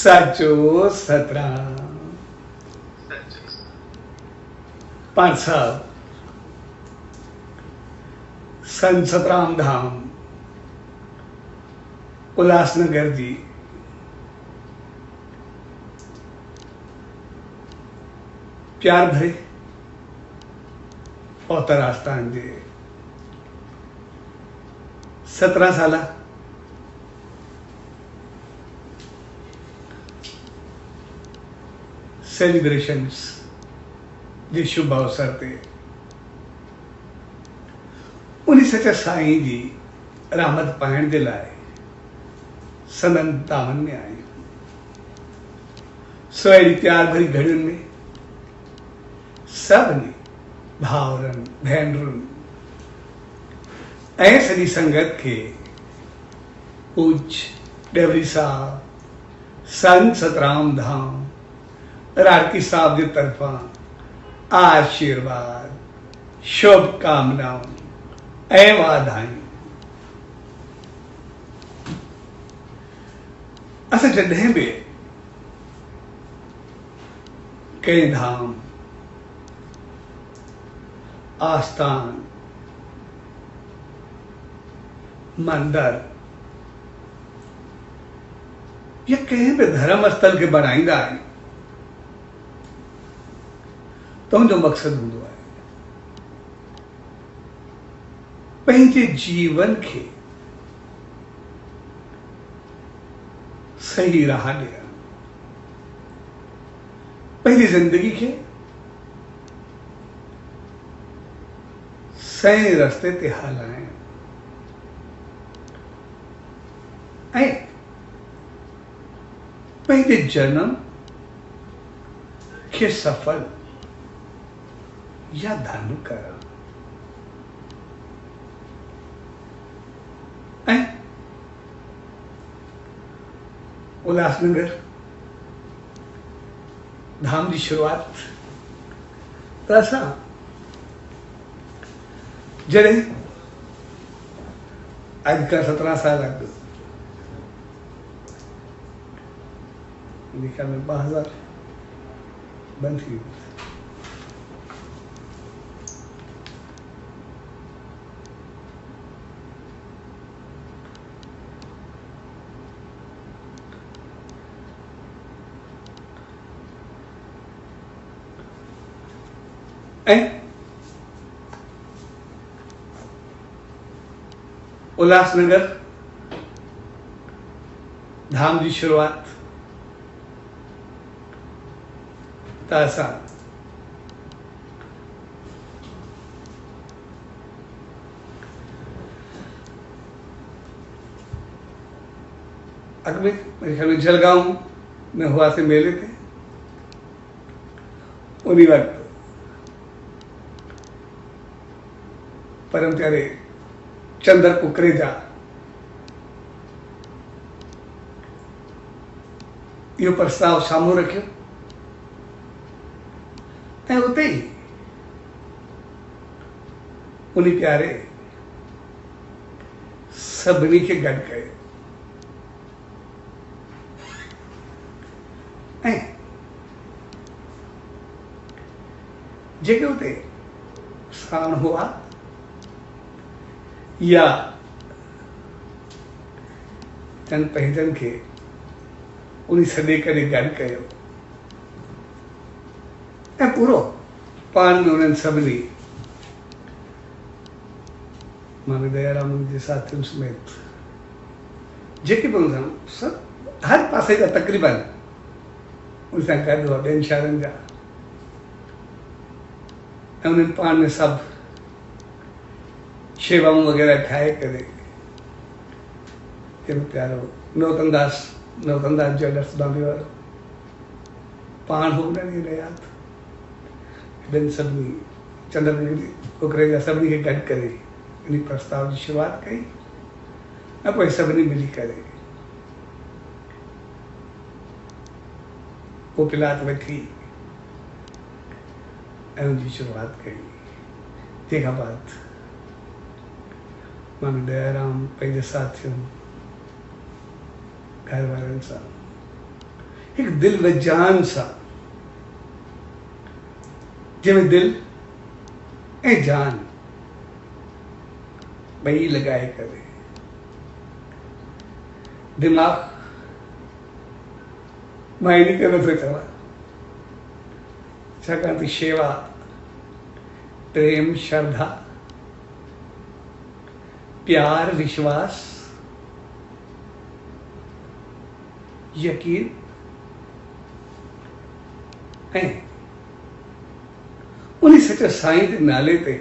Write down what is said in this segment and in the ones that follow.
साचो सतराम। पांच साहब संत सतराम धाम उल्लासनगर जी प्यार भरे औतर आस्थान जे 17 साल सेलिब्रेशन्स जे शुभ अवसर ते उन्हीं सच्चा साईं जी रहमत पाइण जे लाइ सनन दामन में आए। सवेरी प्यार भरी घड़ियुनि में सभिनी भाउरनि भेनरुनि ऐं सॼी संगत खे पूज्य डेवरी साहब संत सतराम धाम रारकी साहब जे तरफां आशीर्वाद शुभकामनाऊं ऐं वाधायूं। असां जॾहिं बि कंहिं धाम आस्थान मंदिर या कंहिं बि धर्म स्थल खे बनाईंदा आहियूं त उनजो मक़सदु हूंदो आहे पंहिंजे जीवन खे सही राह ॾियणु, पंहिंजी ज़िंदगी खे सही रस्ते ते हलाइणु ऐं पंहिंजे जन्म खे सफल या धन करणु ऐं उल्लासनगर धाम जी शुरूआत त असां जॾहिं अॼु खां 17 साल अॻु लिखा में 2000 बंद थी वियो। ऐं उल्लासनगर धाम जी शुरूआत त असां अॻु में मेरे ख्याल में जलगांव में हुआसीं मेले ते। उन्हीं वक़्तु परम प्यारे चंदर कुकरेजा इहो प्रस्ताव साम्हूं रखियो ऐं उते ई उन्हीं प्यारे सभिनी खे गॾु कयो ऐं जेके उते साण हुआ या चंद पंहिंजनि खे उन्हीं सॾे करे गॾु कयो ऐं पूरो पाण में उन्हनि सभिनी मामी दयाराम जे साथियुनि समेत जेके बि हुन सां हर पासे जा तक़रीबन उन सां गॾु हुआ ॿियनि शहरनि जा ऐं उन्हनि पाण में सभु शेवाऊं वग़ैरह ठाहे करे केॾो प्यारो नौतनदास ज्वेलर्स बॉम्बे वारो पाण हो उन्हनि खे यादि ॿियनि सभिनी चंद्र कुकरेजा सभिनी खे गॾु करे इन प्रस्ताव जी शुरूआत कई ऐं पोइ सभिनी मिली करे पोपिलात वठी ऐं उनजी शुरूआत कई। तंहिंखां बाद मामी दयाराम पंहिंजे साथियुनि घर वारनि सां एक दिल व जान सा, जिमें दिल ए जान बई लगाए करे। दिमाग मायने करे तो चला छाकाणि शेवा, प्रेम, श्रद्धा, प्यार, विश्वास, यकीन ऐं उन सच साईं जे नाले ते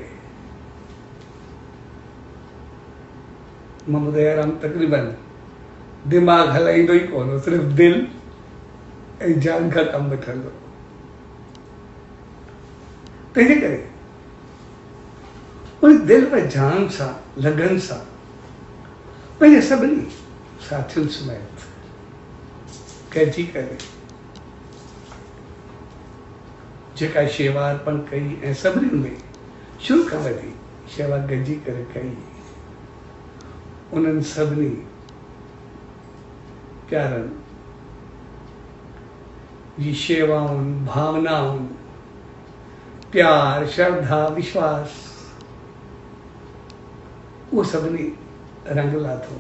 मां ॿुधायां तक़रीबन दिमाग़ हलाईंदो ई कोन, सिर्फ़ु दिल ऐं जान खां कमु वठंदो। तंहिंजे करे उन दिल व जान सां, लगन सां पंहिंजे सभिनी साथियुनि समेत गॾिजी करे जेका शेवा अर्पण कई ऐं सभिनी में शुरू खां वठी शेवा गॾिजी करे कई, उन्हनि सभिनी प्यारनि जी शेवाउनि, भावनाउनि, प्यार, श्रद्धा, विश्वास, उहो सभिनी रंग लाथो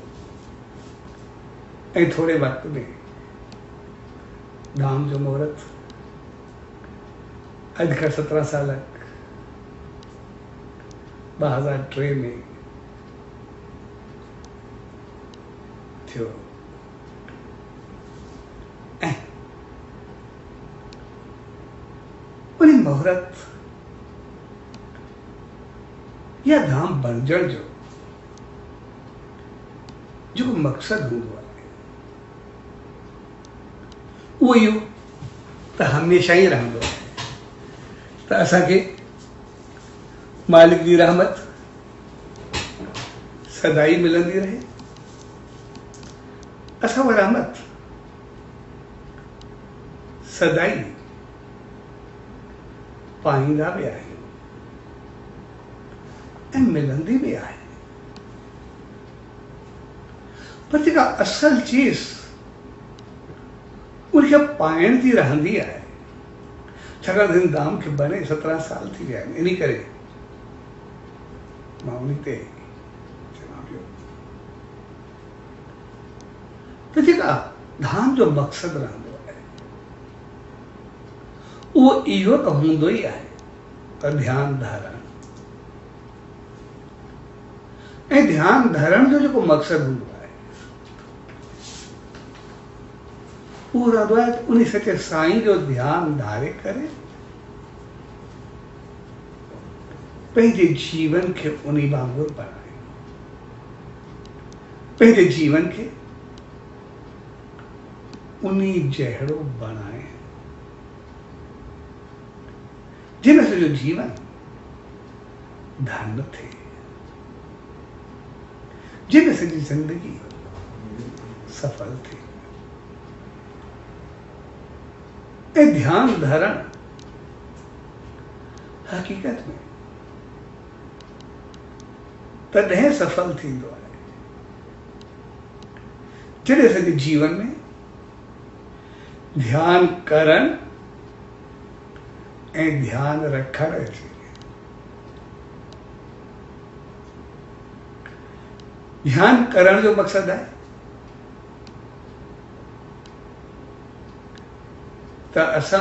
ऐं थोरे वक़्त में धाम जो मुहूर्त अॼु खां 17 साल 2003 में थियो ऐं उन मुहूर्त या धाम बणजण जो जेको मक़सदु हूंदो आहे उहो इहो त हमेशह ई रहंदो आहे त असांखे मालिक जी रहमत सदाई मिलंदी रहे, असां उहा रहमत सदाई पाईंदा बि आहियूं ऐं मिलंदी बि आहे। पर जेका असल चीज़ उनखे पाइण जी रहंदी आहे, छाकाणि हिन धाम खे बने 17 साल थी विया आहिनि। इन करे मां उन ते चवां पियो त जेका धाम जो मक़सदु रहंदो आहे उहो इहो त हूंदो ई आहे त ध्यानु धारणु, ऐं ध्यानु धरण जो जेको मक़सदु हूंदो आहे उहो रहंदो आहे त उन सचे साईं जो ध्यानु धारे करे पंहिंजे जीवन खे उन वांगुरु बणाए, पंहिंजे जीवन खे उन जहिड़ो बणाए जिन सॼो जीवन धन्य थिए, जिन सॼी ज़िंदगी सफल थिए। ऐं ध्यानु धरण हक़ीक़त में तॾहिं सफल थींदो आहे जॾहिं सॼे जीवन में ध्यानु करण ऐं ध्यानु रखण अचे। ध्यानु करण जो मक़सदु आहे त असां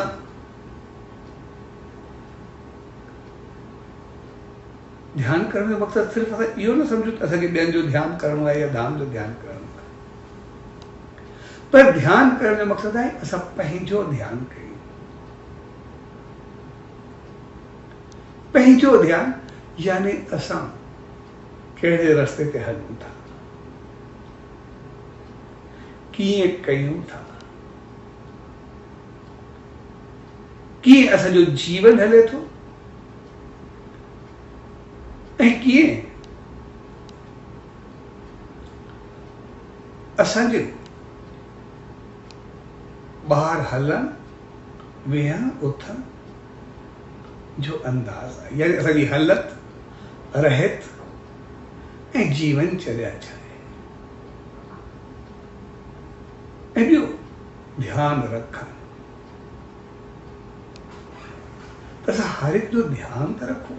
ध्यानु करण जो मक़सदु सिर्फ़ु असां इहो न सम्झूं त असांखे ॿियनि जो ध्यानु करणो आहे या धाम जो ध्यानु करणो आहे, पर ध्यानु करण जो मक़सदु आहे असां पंहिंजो ध्यानु कयूं। पंहिंजो ध्यानु यानी असां कहिड़े रस्ते ते हलूं था, कीअं कयूं था, कीअं असांजो जीवन हले थो ऐं कीअं असांजे ॿाहिरि हलण वेहण उथण जो अंदाज़ आहे, यानी असांजी हालत रहत ऐं जीवन चर्या छा आहे। ऐं ॿियो ध्यान रखण। त हर एक जो ध्यान तो रखो,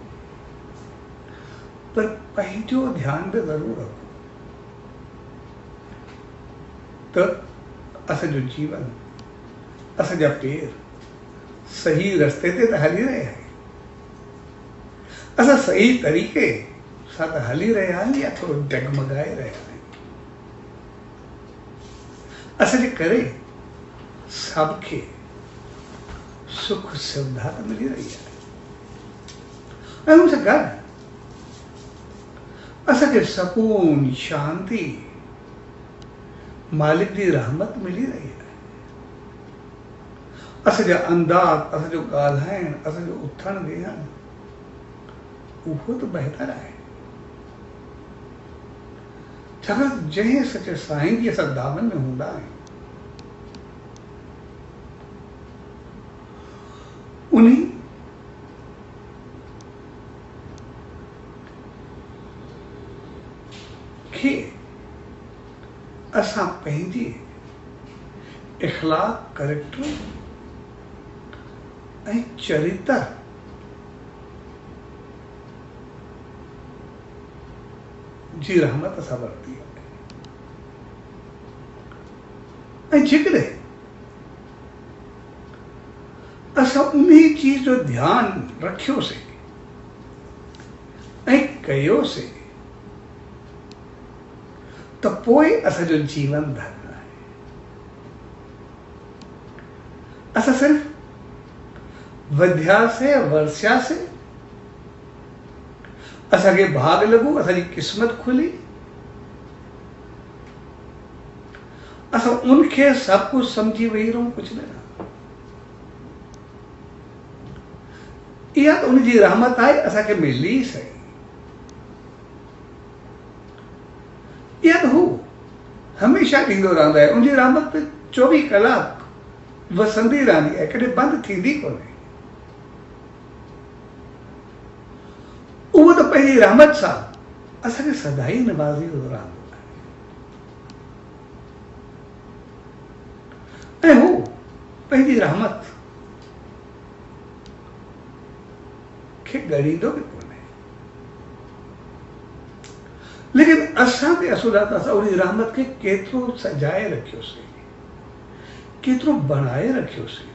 पर पंहिंजो ध्यान भी ज़रूर रखो। तो असो जीवन, असा पेर सही रस्ते ते तो हली रहे हैं, असा सही तरीके साथ हली रहे हैं या थोड़ा डगमगाए रहे हैं। असांजे करे सबके सुख सुविधा तो मिली रही है, ऐं उनसे गॾु असांखे सकून शांति मालिक की रहमत मिली रही है। असांजा अंदाज, असांजो ॻाल्हाइण, असांजो उथण वेहण उहो तो बेहतर है। छाकाणि जंहिं सचे साईं जी असां दामन में हूंदा आहियूं, उन्हीं खे असां पंहिंजी इख़लाक़, कैरेक्टर ऐं चरित्र जी रहमत असां वरती आहे। ऐं जेकॾहिं असां उन्हीं चीज जो ध्यान रखियोसीं ऐं कयोसीं त पोइ असांजो जीवन धन्य आहे। असां सिर्फ़ वधियासीं, वरसियासीं, असांखे भाग लॻो, असांजी क़िस्मत खुली, असां उनखे सब कुछ समझी वेही रहूं, कुछ न। इहा तो उनजी रहमत आहे, असांखे मिली सही। इहा तो हू हमेशा ॾींदो रहंदो आहे, उनजी रहमत 24 कलाक वसंदी रहंदी आहे, कॾहिं बंदि थींदी कोन्हे। उहो तो पंहिंजी रहमत सां असांखे सदाई नवाज़ींदो रहंदो आहे। ऐं हू पंहिंजी रहमत खे ॻणींदो बि कोन्हे। लेकिन असां ते असुल आहे त असां उन रहमत खे केतिरो सजाए रखियोसीं, केतिरो बणाए रखियोसीं।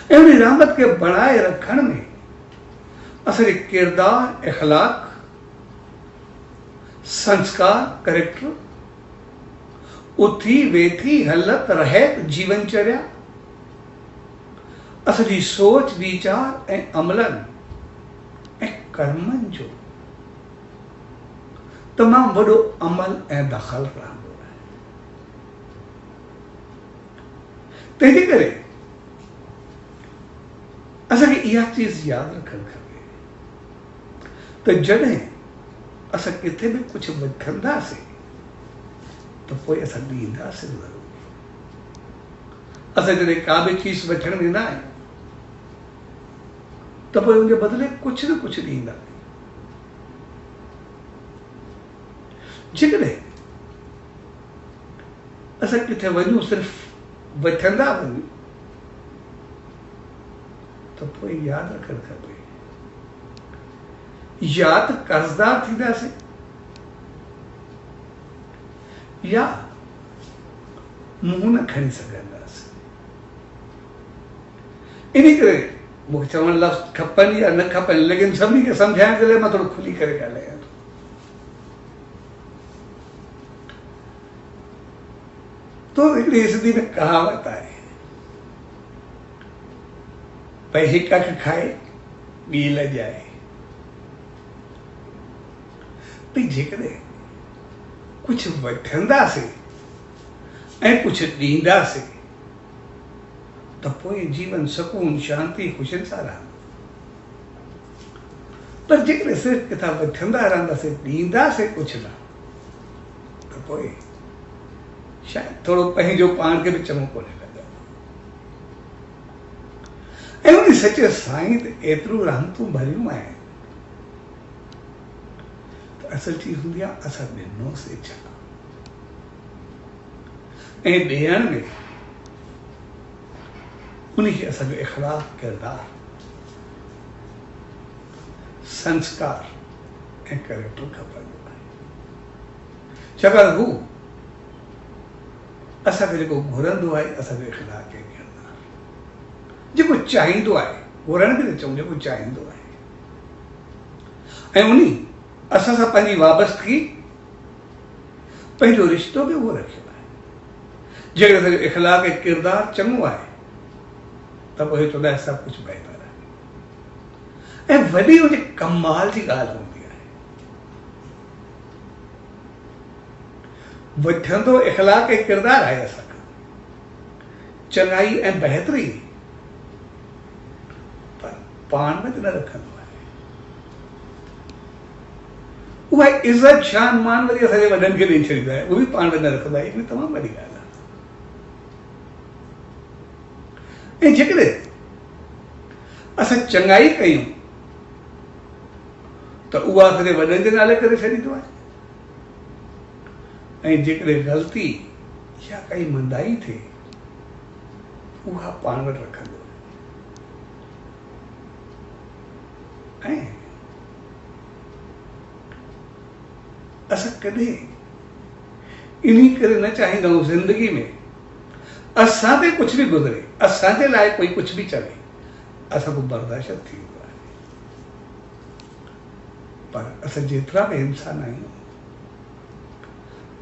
ऐं उन रहमत खे बणाए रखण में असांजे किरदार, इख़लाक़, संस्कार, कैरेक्टर, उथी वेठी हलत रहत जीवनचर्या, असांजी सोच वीचार ऐं अमलनि ऐं कर्मनि जो तमामु वॾो अमल ऐं दख़ल रहंदो आहे। तंहिंजे करे असांखे इहा चीज़ यादि रखणु खपे त जॾहिं असां किथे बि कुझु वठंदासीं त पोइ असां ॾींदासीं ज़रूरु। असां जॾहिं का बि चीज़ वठणु वेंदा आहियूं त पोइ उनजे बदिले कुझु न कुझु ॾींदा आहियूं। जेकॾहिं असां किथे वञूं सिर्फ़ु वठंदा वञूं त पोइ यादि रखणु खपे, या त कर्ज़दार थींदासीं या मुंहुं न खणी सघंदासीं। इन करे मूंखे चवण लफ़्ज़ खपनि या न खपनि, लेकिन सभिनी खे सम्झाइण जे लाइ मां थोरो खुली करे ॻाल्हायां थो। तो हिकिड़ी सिंधी में कहावत आहे, भई हिकु अखि खाए ॿी लॼाए। भई जेकॾहिं कुझु वठंदासीं ऐं कुझु ॾींदासीं त पोइ जीवन सुकून, शांति, ख़ुशियुनि सां रहंदो। पर जेकॾहिं सिर्फ़ु किथां वठंदा रहंदासीं, ॾींदासीं कुझु न, त पोइ शायदि थोरो पंहिंजो पाण खे बि चङो कोन्हे लॻंदो। ऐं उन सचे साईं ते एतिरो रहमतूं भरियूं आहिनि त असल चीज़ हूंदी आहे असां ॾिनोसीं छा। ऐं ॾियण में उनखे असांजो इख़लाक़, किरदार, संस्कार ऐं कैरेक्टर खपंदो आहे। छाकाणि हू असांखे जेको घुरंदो आहे असांजो इख़लाक़ ऐं किरदार, जेको चाहींदो आहे, घुरण बि न चऊं, जेको चाहींदो आहे, ऐं उन असां सां पंहिंजी वाबस्तगी, पंहिंजो रिश्तो बि उहो रखियो आहे। जेकॾहिं असांजो इख़लाक़ ऐं किरदार चङो आहे त पोइ चवंदा आहिनि सभु कुझु बहितर आहे। ऐं वॾी हुन कमाल जी ॻाल्हि हूंदी आहे, वठंदो इख़लाक़ ऐं किरदार आहे असांखां, चङाई ऐं बहितरी, पर पाण में त न रखंदो आहे। उहा इज़त शान मान वरी असांजे वॾनि खे ॾेई छॾींदो आहे, उहो बि पाण में न रखंदो आहे। इहा तमामु वॾी ॻाल्हि आहे। ऐं जेकॾहिं असां चङाई कयूं त उहा असांजे वॾनि जे नाले करे छॾींदो आहे, ऐं जेकॾहिं ग़लती या काई मंदाई थिए उहा पाण वटि रखंदो आहे। ऐं असां कॾहिं इन करे न चाहींदा आहियूं ज़िंदगी में असां ते कुझु बि गुज़रे, असांजे लाइ कोई कुझु बि चवे, असांखो बर्दाश्त थींदो आहे। पर असां जेतिरा बि इंसान आहियूं,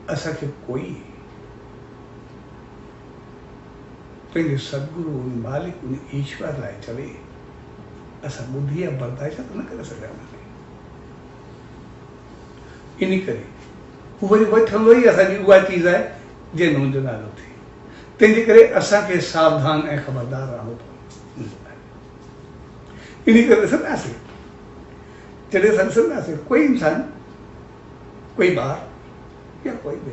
असांखे कोई पंहिंजे सदगुरु, मालिक, ईश्वर लाइ चवे, असां ॿुधी या बर्दाश्त न करे सघंदा आहियूं। इन करे हू वरी वठंदो ई असांजी उहा चीज़ आहे जंहिंमें मुंहिंजो नालो थिए। तंहिंजे करे असांखे सावधान ऐं ख़बरदार रहणो पवंदो आहे। इन करे ॾिसंदासीं, जॾहिं असां ॾिसंदासीं कोई इंसान, कोई ॿार या कोई बि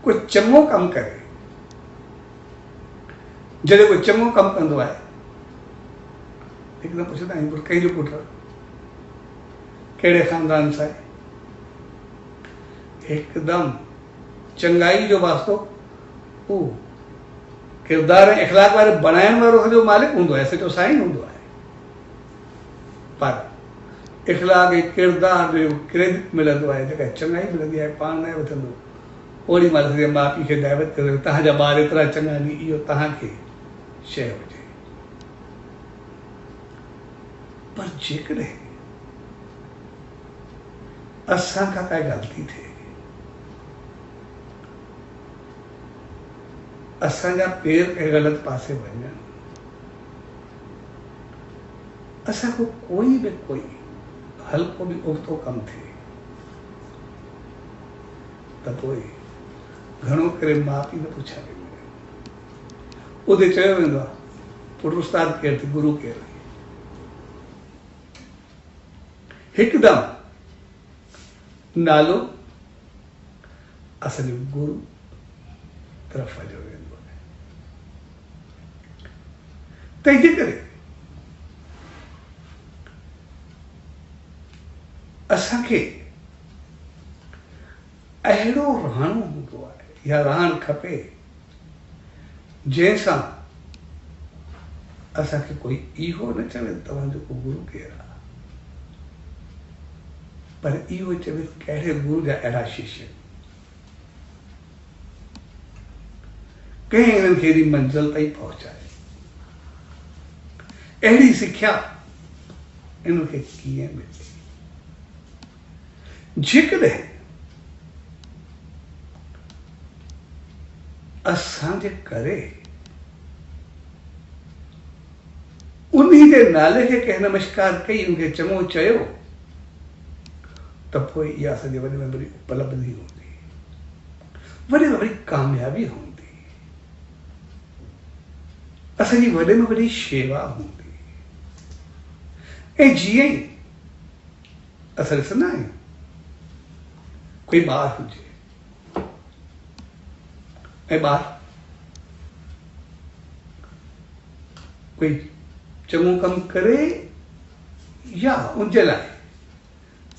कोई चङो कमु करे, जॾहिं कोई चङो कमु कंदो आहे, हिकदमि पुछंदा आहियूं कंहिंजो पुटु, कहिड़े ख़ानदान सां आहे, हिकदमि चङाई जो वास्तो हू किरदार ऐं इख़लाक़ वारे बणाइण वारो सॼो मालिक हूंदो आहे, सॼो साईं हूंदो आहे। पर इख़लाक़ ऐं किरदार जो क्रेडिट मिलंदो आहे, जेका चङाई मिलंदी आहे, पाण न वठंदो। ओॾी महिल सॼे माउ पीउ खे दावत करे, तव्हांजा ॿार एतिरा चङा आहिनि, इहो तव्हांखे शइ हुजे। पर जेकॾहिं असांखां काई ग़लती थिए, असांजा पेर कंहिं ग़लति पासे वञनि, असांखो कोई बि कोई हल्को बि उबतो कमु थिए, त पोइ घणो करे माउ पीउ न पुछा वेंदा आहिनि। उते चयो वेंदो आहे, पुटु उस्ताद केरु थी, गुरू केरु। हिकदमि नालो असांजो गुरू तरफ़ हलियो वेंदो आहे। तंहिंजे करे असांखे अहिड़ो रहणो हूंदो आहे या रहणु खपे जंहिंसां असांखे कोई इहो न चवे तव्हांजो गुरू केरु आहे, पर इहो चवे कहिड़े गुरू जा अहिड़ा शिष्य, कंहिं इन्हनि खे एॾी मंज़िल ताईं पहुचाए, अहिड़ी सिख्या इन्हनि खे कीअं मिले। जेकॾहिं असांजे करे उन्ही जे नाले खे कंहिं नमस्कार कई, उनखे चङो चयो, त पोइ इहा असांजी वॾे में वॾी उपलब्धि हूंदी, वॾे में वॾी कामयाबी हूंदी, असांजी वॾे में वॾी शेवा हूंदी। ऐं जीअं ई असां ॾिसंदा आहियूं कोई ॿार हुजे, ऐं ॿार कोई चङो कमु करे या उनजे लाइ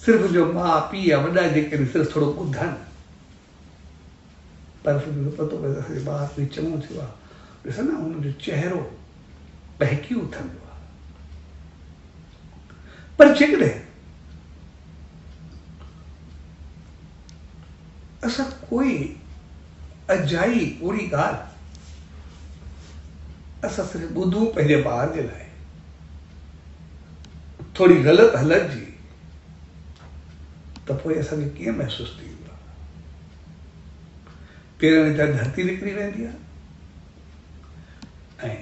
सिर्फ़ जो माउ पीउ या वॾा जेके सिर्फ़ु थोरो ॿुधनि, पर पतो पए असांजे ॿार बि चङो थियो आहे, ॾिस न हुनजो चहिरो बहकी उथंदो आहे। पर जेकॾहिं असां कोई अजाई पूरी ॻाल्हि असां सिर्फ़ु ॿुधूं पंहिंजे ॿार जे लाइ, थोड़ी ग़लति हलत जी, त पोइ असांखे कीअं महसूसु थींदो आहे? पेरनि तां धरती निकिरी वेंदी आहे ऐं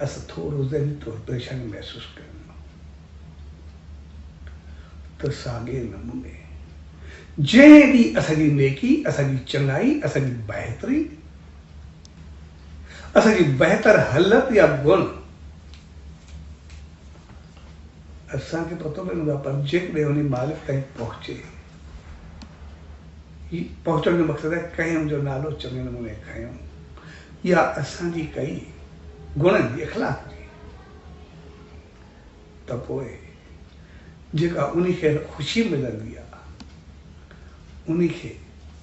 असां थोरो ज़हनी तौर परेशानी महसूसु कंदा आहियूं। त साॻे नमूने जंहिं ॾींहुं असांजी नेकी, असांजी चङाई, असांजी बहितरी, असांजी बहितर हालत या गुण असांखे पतो पवंदो आहे, पर जेकॾहिं उन मालिक ताईं पहुचे, पहुचण जो मक़सदु आहे कंहिं जो नालो चङे नमूने खयूं या असांजी कई गुणनि जी, अखलाक जी, त पोइ जेका उन खे ख़ुशी मिलंदी आहे, उन खे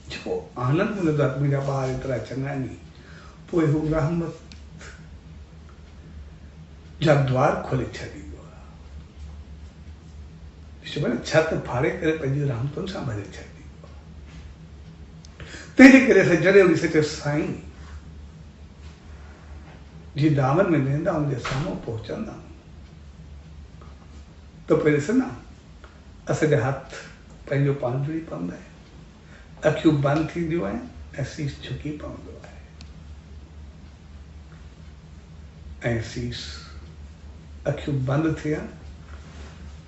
जेको आनंद मिलंदो आहे, मुंहिंजा ॿार एतिरा चङा आहिनि, पोइ हू रहमत जा द्वार खोले छॾींदो आहे। ॾिसो न, छत फाड़े करे पंहिंजी रहमतुनि सां भरे छॾींदो आहे। तंहिंजे करे असां जॾहिं उन सचे साईं जी दामन में वेंदा आहियूं, जे साम्हूं पहुचंदा आहियूं, त पोइ ॾिस न, असांजा हथ पंहिंजो पाण जुड़ी पवंदा आहिनि, अखियूं बंदि थींदियूं आहिनि ऐं सीस झुकी पवंदो आहे। ऐं सीस, अखियूं बंदि थियनि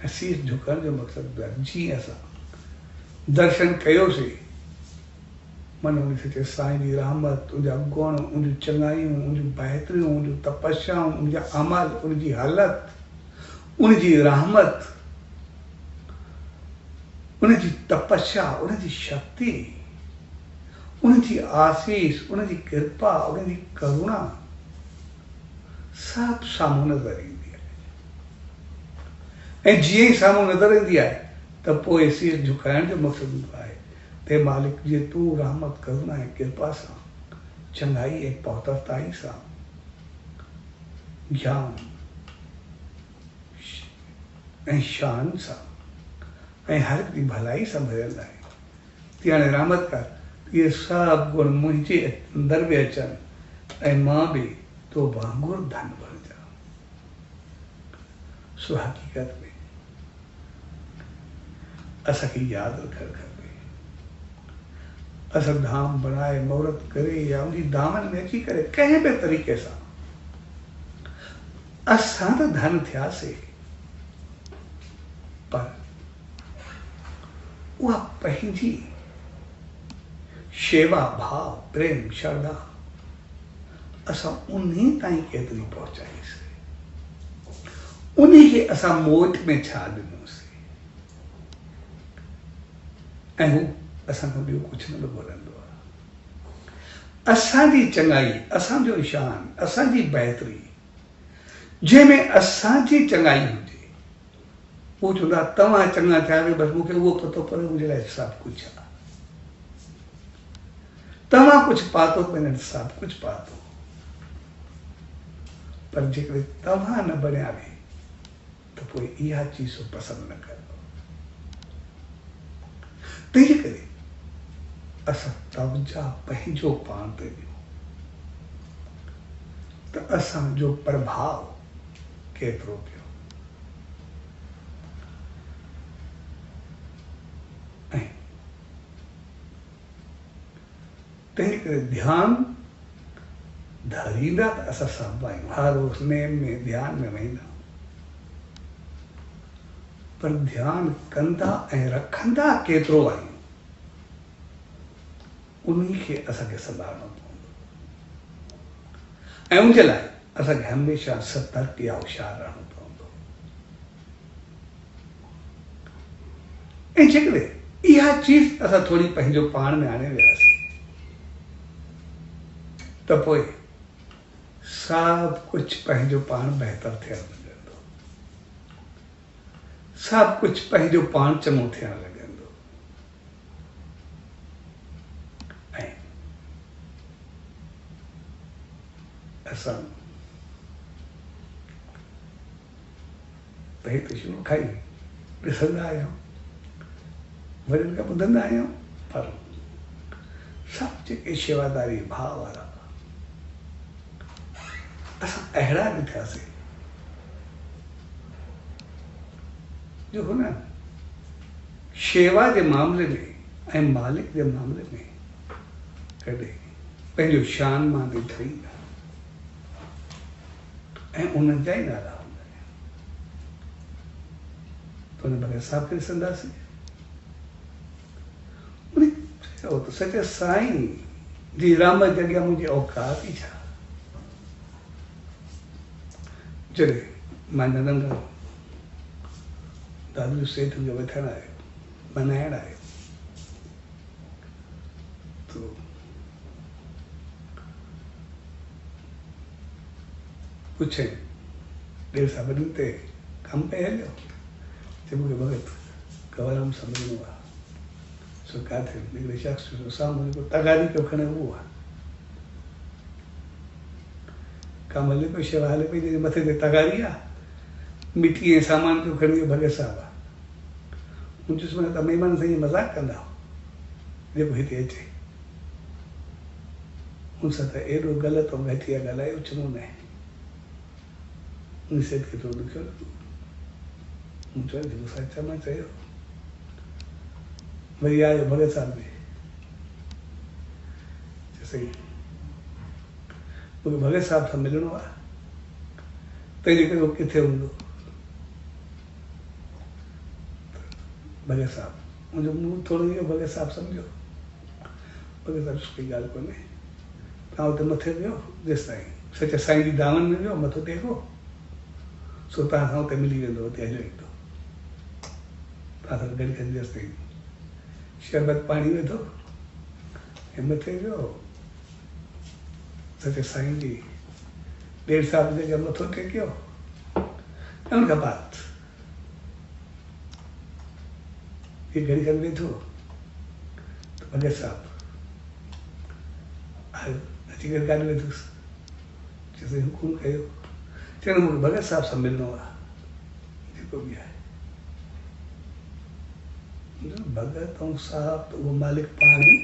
ऐं सीस झुकण जो मक़सदु आहे जीअं असां दर्शन कयोसीं, मन उन सचे साईं जी रहमत, उनजा गुण, उनजूं चङायूं, उनजूं बहितरियूं, उनजूं तपस्याऊं, उनजा अमल, उनजी हालत, उनजी रहमत, उनजी तपस्या, उनजी शक्ति, उनजी आसीस, उनजी कृपा, उनजी करुणा सभु साम्हूं नज़र ईंदी आहे। ऐं जीअं ई साम्हूं नज़र ईंदी आहे त पोइ सीस झुकाइण जो मक़सदु आहे, ते मालिक जे तूं रहमत, करुणा ऐं कृपा सां, चङाई ऐं पहुतरताई सां, ज्ञान ऐं शान सां ऐं हर हिकु जी भलाई सां भरियल आहे। ती हाणे रहमत कर, इहे सभु गुण मुंहिंजे अंदरि बि अचनि ऐं मां बि तो वांगुरु धन बणिजां। सो हक़ीक़त में असांखे यादि रखणु खपे, असां धाम बणाए महूरत करे या उनजी दामन में अची करे कंहिं बि तरीक़े सां असां त धन थियासीं, पर उहा पंहिंजी शेवा भाव, प्रेम, श्रद्धा असां उन्हीं ताईं केतिरी पहुचाईसीं, उन्हीं खे असां मोट में छा ॾिनोसीं, ऐं हू असांखां ॿियो कुझु न घुरंदो आहे। असांजी चङाई, असांजो शान, असांजी बहितरी, जंहिंमें असांजी चङाई हुजे, उहो चवंदो आहे तव्हां चङा थिया, बसि मूंखे उहो पतो पए, मुंहिंजे लाइ सभु कुझु आहे। तव्हां कुझु पातो त हिन सभु कुझु पातो, पर जेकॾहिं तव्हां न बणिया बि त पोइ इहा चीज़ पसंदि न कंदो। तंहिंजे करे असां तवजा पंहिंजो पाण ते ॾियूं त असांजो प्रभाव केतिरो पियो। ऐं तंहिंजे करे ध्यानु धरींदा त असां सभु आहियूं, हर रोज़ नेम में ध्यान में वेंदा, पर ध्यानु कंदा ऐं रखंदा केतिरो आहियूं, उन्हीं खे असांखे संभालणो पवंदो। ऐं उनजे लाइ असांखे हमेशह सतर्क या होशियारु रहणो पवंदो। ऐं जेकॾहिं इहा चीज़ असां थोरी पंहिंजो पाण में आणे वियासीं त पोइ सभु कुझु पंहिंजो पाण बहितर थियणु लॻंदो, सभु कुझु पंहिंजो पाण चङो थियणु लॻंदो। ऐं असां त हिते शुरू खाई ॾिसंदा आहियूं, वॾनि खां ॿुधंदा आहियूं, पर सभु जेके शेवादारी भाव वारा असां अहिड़ा ॾिठासीं जो हुन शेवा जे मामले में ऐं मालिक जे मामले में कॾहिं पंहिंजो शान मां ॾिठई ऐं उन्हनि जा ई नाला हूंदा आहिनि। त हुन भॻत साहिब खे ॾिसंदासीं, उन चयो त सच साईं जी रहमत जे अॻियां मुंहिंजी औकात ई छा। जॾहिं मां नंढंदो दादू सेठ जो वठणु आयो, मनाइण आयो, तो पुछे ॾेढ सां ते कमु पे हलियो, चए मूंखे भॻत गवराम सम्झणो आहे, सो किथे हिकिड़े शख़्स जो साम्हूं जेको तगारी पियो खणे उहो आहे, कमु हले पियो, शेवा हले पई, जंहिंजे मथे ते तगारी आहे, मिटी ऐं सामान पियो खणी भॻत साहिबु आहे। हुन चयुसि माना तव्हां महिमान सां ईअं मज़ाक कंदा जेको हिते अचे, हुन सां त एॾो ग़लति ऐं घटिया ॻाल्हायो चङो न आहे। उन सेठ खे थोरो ॾुखियो लॻो, मूं चयो जेको सच मां चयो। वरी आयो भॻत साहिब में, चयसि मूंखे भॻत साहिब सां मिलणो आहे, तंहिंजे करे उहो किथे हूंदो। भॻत साहिब मुंहिंजो मुंहुं थोरो इहो भॻत साहिब सम्झो, भॻत साहिब कोई ॻाल्हि कोन्हे, तव्हां हुते मथे वियो जेसि ताईं सच साईं जी दामन में वियो मथो टेको, सो तव्हां सां हुते मिली वेंदो, हुते हलियो ईंदो, तव्हां सां गॾु कंदी जेसि ताईं शरबत पाणी विधो ऐं मथे वियो, सच साईं जी ॾेढ साहिब जे अॻियां मथो टेकियो ऐं उन खां बाद ये घड़ी खन वेठो त भॻत साहिब आयो, अची करे गाॾी वेठुसि, चयसि हुकुम कयो, चयो मूंखे भॻत साहिब सां मिलणो आहे, जेको बि आहे। भॻत ऐं साहिब त उहो मालिक पाण ई,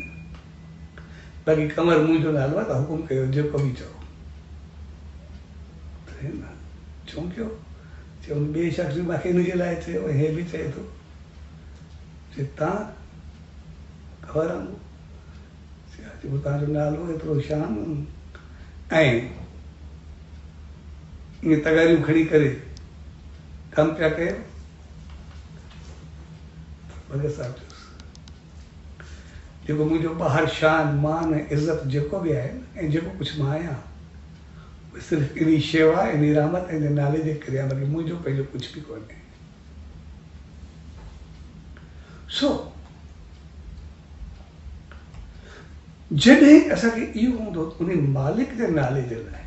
बाक़ी कमर मुंहिंजो नालो आहे त हुकुम कयो जेको बि चओ। चौंकियो, चयो ॿिए शख़्स बि मूंखे हिनजे लाइ चयो, हे बि चए थो, तव्हां गवराम, जेको तव्हांजो नालो एतिरो शान ऐं ईअं तगारियूं खणी करे कमु पिया कयो। भॻत साहिब चयुसि जेको मुंहिंजो ॿाहिरि शान मान ऐं इज़त जेको बि आहे ऐं जेको कुझु मां आहियां सिर्फ़ु इन शेवा, इन रहमत ऐं नाले जे करे आहे, बाक़ी मुंहिंजो पंहिंजो कुझु बि कोन्हे। सो जॾहिं असांखे इहो हूंदो उन मालिक जे नाले जे लाइ,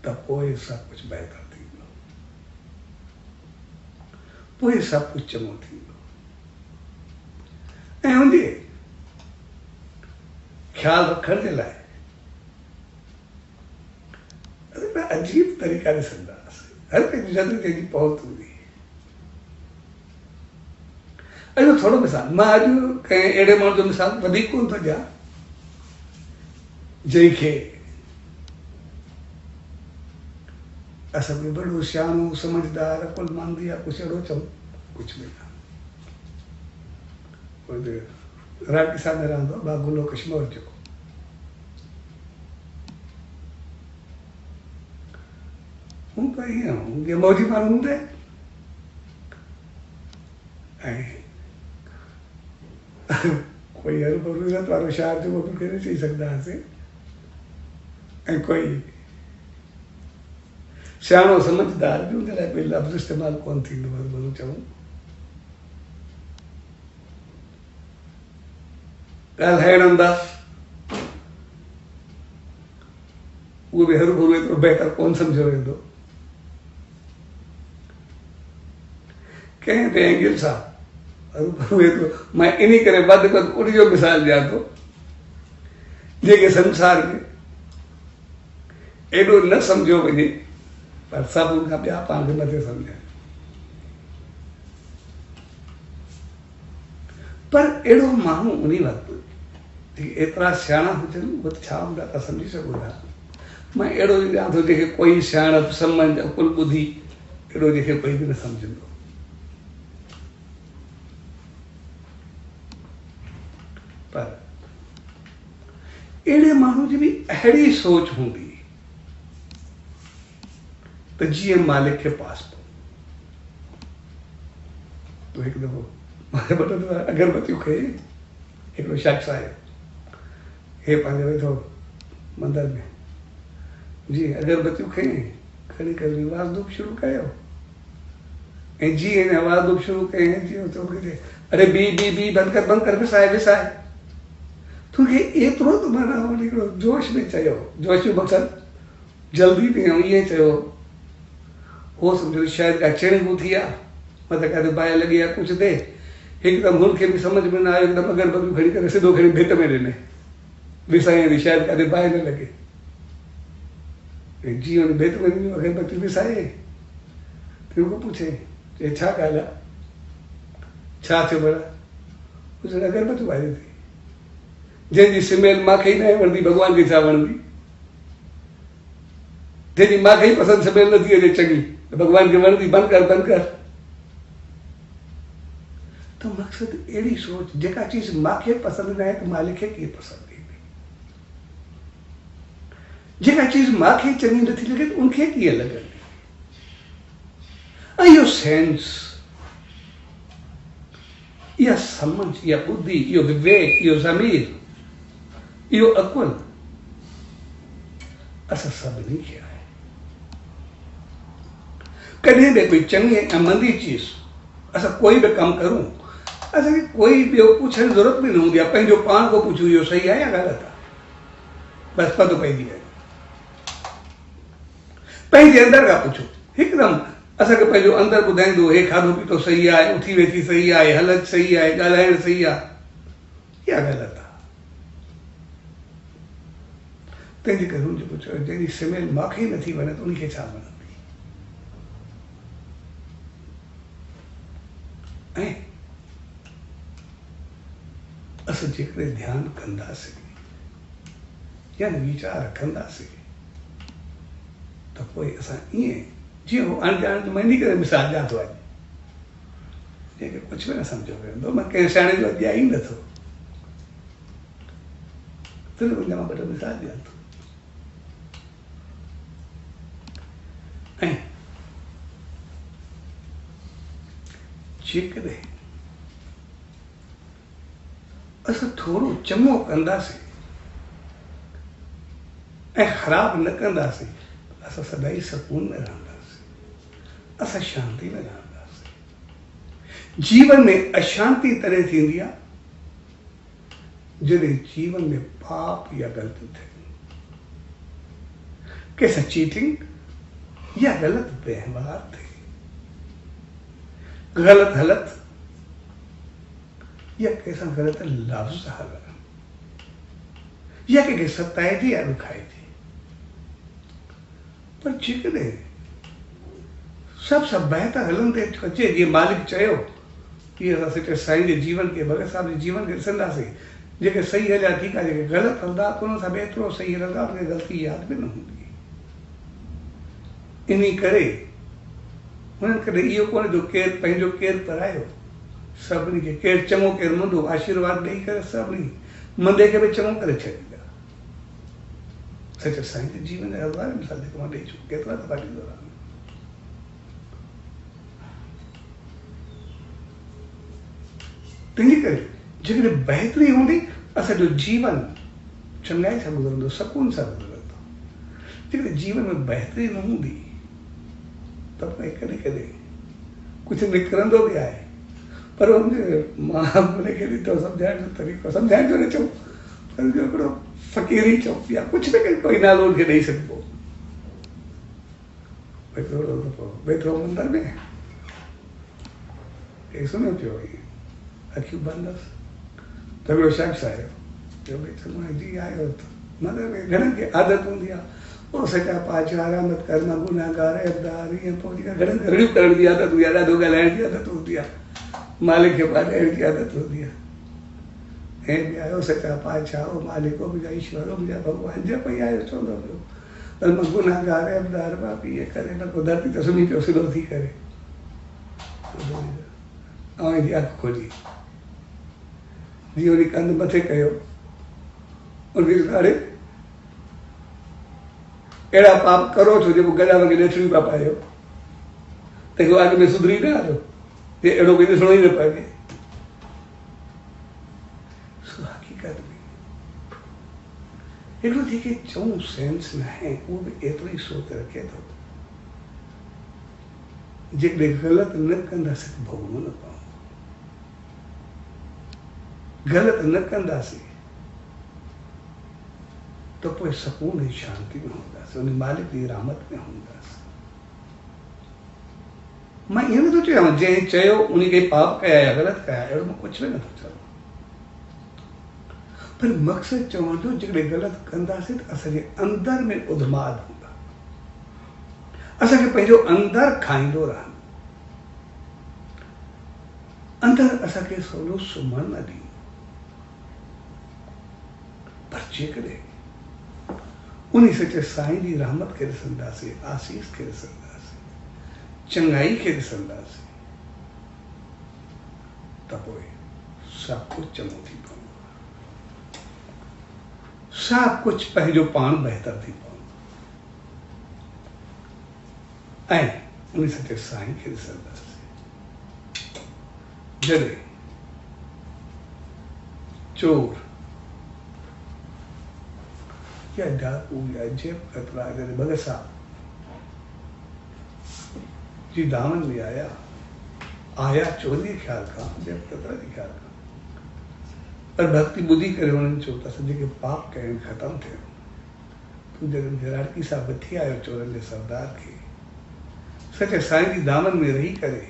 त पोइ सभु कुझु बहितर थींदो, पोइ सभु कुझु चङो थींदो। ऐं हुनजे ख़्यालु रखण जे लाइ अजीब तरीक़ा ॾिसंदासीं, हर कंहिंजी जल्दी कंहिंजी पहुत हूंदी। अॼु थोरो मिसाल, मां अॼु कंहिं अहिड़े माण्हू जो मिसाल वधीक कोन थो ॾियां जंहिंखे असां बि वॾो सियाणो समझदार अकुलमंद या कुझु अहिड़ो चऊं, कुझु बि न। राजस्थान में रहंदो आहे बाबूलो कश्मीर जो, हूं त ईअं मौजी माण्हू हूंदे ऐं कोई हरू इज़त वारो शहर जो बि न चई सघंदा हुआसीं, ऐं कोई सियाणो समझदार बि हुन लाइ कोई लफ़्ज़ इस्तेमालु कोन थींदो आहे, भलो चऊं ॻाल्हाइण अंदाज़ उहो बि हरू भरू एतिरो बहितर कोन सम्झो वेंदो। कंहिं बि एंगल सां हरू भरू एतिरो, मां इन करे वधि उनजो मिसाल ॾियां थो जेके संसार में एॾो न सम्झो वञे, पर सभु उनखां ॿिया पाण खे नथे सम्झनि। पर अहिड़ो माण्हू उन वक़्तु एतिरा सियाणा हुजनि, उहे छा हूंदा तव्हां सम्झी सघो था। मां अहिड़ो ॼाणां थो जंहिंखे कोई सियाणप सम्झ अकुल ॿुधी अहिड़ो जंहिंखे कोई बि न सम्झंदो। पर अहिड़े माण्हू जी बि अहिड़ी सोच हूंदी त जीअं मालिक खे पास पओ। तो हिकु दफ़ो मां वटि अगरबत्तियूं खई, हिकिड़ो शख़्स आयो, हे पंहिंजो वेठो मंदर में, जी अगरबत्तियूं खई, खणी करे आवाज़ धूप शुरू कयो, ऐं जीअं हिन आवाज़ धूप शुरू कयईं, जीअं तोखे अरे बी बंदि कर विसाए। तोखे एतिरो त माना हिकिड़ो जोश में चयो, जोश जो मक़सदु जल्दी में ईअं चयो, हो सम्झो शायदि का चिणगू थी आहे, मतिलबु काथे बाहि लॻी आहे कुझु थिए, हिकदमि हुनखे बि सम्झ में न आयो, हिकदमि अगरबत्तियूं खणी करे सिधो खणी भित में ॾिने, विसाईं थी, शायदि काथे बाहि न लॻे। ऐं जीअं हुन भित में ॾिनो, अगरबत्तियूं विसाए, फिर को पूछे चए छा ॻाल्हि आहे, छा थियो भला? कुझु अगरबत्तियूं ॿारी थी, जंहिंजी स्मेल मूंखे ई न वणंदी, भॻवान खे छा वणंदी? जंहिंजी मूंखे ई पसंदि स्मेल नथी अचे चङी, त भॻवान खे वणंदी? बंदि कर। त मक़सदु अहिड़ी सोच, जेका चीज़ मूंखे पसंदि न आहे त मालिक खे कीअं पसंदि ईंदी? जेका चीज़ मूंखे चङी नथी लॻे त उनखे कीअं लॻंदी? ऐं इहो सेंस, इहा सम्झ, इहा ॿुधी, इहो विवेक, इहो ज़मीर, इहो अकुल असां सभिनी खे आहे। कॾहिं बि कोई चङी ऐं मंदी चीज़ असां कोई बि कमु करूं, असांखे कोई ॿियो पुछण जी ज़रूरत बि न हूंदी आहे, पंहिंजो पाण खां पुछूं इहो सही आहे या ग़लति आहे, बसि पतो पइजी वञे। पंहिंजे अंदरि खां पुछो, हिकदमि असांखे पंहिंजो अंदरि ॿुधाईंदो, हे खाधो पीतो सही आहे, उथी वेठी सही आहे, हलति सही आहे, ॻाल्हाइणु सही आहे या ग़लति आहे। तंहिंजे करे हुन जेको चयो, जंहिंजी स्मेल मूंखे ई नथी वणे त उनखे छा वणंदी? ऐं असां जेकॾहिं ध्यानु कंदासीं, यानी वीचार रखंदासीं, त पोइ असां ईअं जीअं हो अणॼाण जो, मां इन करे मिसाल ॾियां थो अॼु, जंहिंखे कुझु बि न सम्झो वेंदो, मां कंहिं सियाणे जो ॾियां ई नथो, सिर्फ़ु उन मां ॿ टे मिसाल ॾियां थो। ऐं जेकॾहिं असां थोरो चङो कंदासीं ऐं ख़राबु न कंदासीं, असां सदाईं सुकून में रहंदासीं, असां शांती में रहंदासीं। जीवन में अशांति तॾहिं थींदी आहे जॾहिं जीवन में पाप या ग़लती थिए, कंहिंसां चीटिंग या ग़लति व्यवहार थिए, ग़लति हलत या कंहिंसां ग़लति लफ़्ज़ हलनि, या कंहिंखे सताइजे या ॾुखाइजे। पर जेकॾहिं सभु बहितर हलंदे अचे, जीअं मालिक चयो, कि असां सचे साईं जे जीवन खे, भगत साहिब जे जीवन खे ॾिसंदासीं, जेके सही हलिया ठीकु आहे, जेके ग़लति हलंदा उन्हनि सां बि एतिरो सही हलंदा, उनखे ग़लती यादि बि न हूंदी। इन करे हुननि कॾहिं इहो कोन्हे जो केरु पंहिंजो केरु परायो, सभिनी खे, केरु चङो केरु मंदो, आशीर्वाद ॾेई करे सभिनी मंदे खे बि चङो करे छॾींदा। सचे साईं जे जीवन जा हज़ार मिसाल जेको मां ॾेई चुको, केतिरा दफ़ा ॾींदो रहां। तंहिंजे करे जेकॾहिं बहितरी हूंदी, असांजो जीवन चङाई सां गुज़रंदो, सुकून सां गुज़रंदो। जेकॾहिं जीवन में बहितरी न हूंदी त पोइ कॾहिं कॾहिं कुझु निकिरंदो बि आहे, पर मां हुनखे ॾिठो सम्झाइण जो तरीक़ो, सम्झाइण जो न चऊं, पर हिकिड़ो फ़क़ीरी चऊं या कुझु बि कोई नालो हुनखे ॾेई सघिबो। हिकिड़ो दफ़ो वेठो मंदर में, हे सुम्हियो पियो, अखियूं बंदि हुअसि, त हिकिड़ो शख़्स आयो, चयो भई चङो जी आयो, त मंदर में घणनि खे आदत हूंदी आहे, वो सचा पाचारा मत करना गुनाहगार अबदार ये पहुंच गया घड़ी कर दिया था तू याद होगा लैंड दिया था तू दिया मालिक के बाद लैंड किया था तू दिया हे आयो सचा पाचा ओ मालिक ओ मुझा ईश्वर ओ मुझा भगवान जब पई आयो चोंदो पर मैं गुनाहगार अबदार बापी ये करे न को धरती तो सुनी पियो सिलो थी करे ऐं जी अखि खोली जीअं वरी कंध मथे कयो उनखे अरे अहिड़ा पाप करो छो जेको गॾा वगे ॾेठियूं पिया पायो तंहिंखां अॻु में सुधरी न आयो जे अहिड़ो कोई ॾिसणो ई न पवे सो हक़ीक़त में हिकिड़ो जेके चऊं सेंस न आहे उहो बि एतिरो ई सोच रखे थो जेकॾहिं ग़लति न कंदासीं त भोॻणो न पवंदो ग़लति न कंदासीं तो पोइ सुकून ऐं शांति में हूंदासीं उन मालिक जी रहमत में हूंदासीं मां ईअं नथो चवां जंहिं चयो उन खे पाप कया या ग़लति कया अहिड़ो मां कुझु बि नथो चवां पर मक़सदु चवण जो जेकॾहिं ग़लति कंदासीं त असांजे अंदरि में उधमाद हूंदा असांखे पंहिंजो अंदरि खाईंदो रहंदो अंदरि असांखे सवलो सुम्हणु न ॾींदो पर जेकॾहिं उन सचे साईं जी रहमत खे ॾिसंदासीं आसीस खे ॾिसंदासीं चङाई खे ॾिसंदासीं त पोइ सभु कुझु चङो थी पवंदो सभु कुझु पंहिंजो पाण बहितर थी पवंदो ऐं उन सचे साईं खे ॾिसंदासीं जॾहिं चोर या डाकू या जेब कतरा जॾहिं भगसा जी दामन में आया चोरी ख्याल खां जेब कतरा जी ख्याल खां पर भक्ति ॿुधी करे उन्हनि चयो त जेके पाप कया आहिनि ख़तमु थियो तूं जॾहिं जराड़की सां वठी आयो चोरनि जे सरदार खे सचे साईं जी दामन में रही करे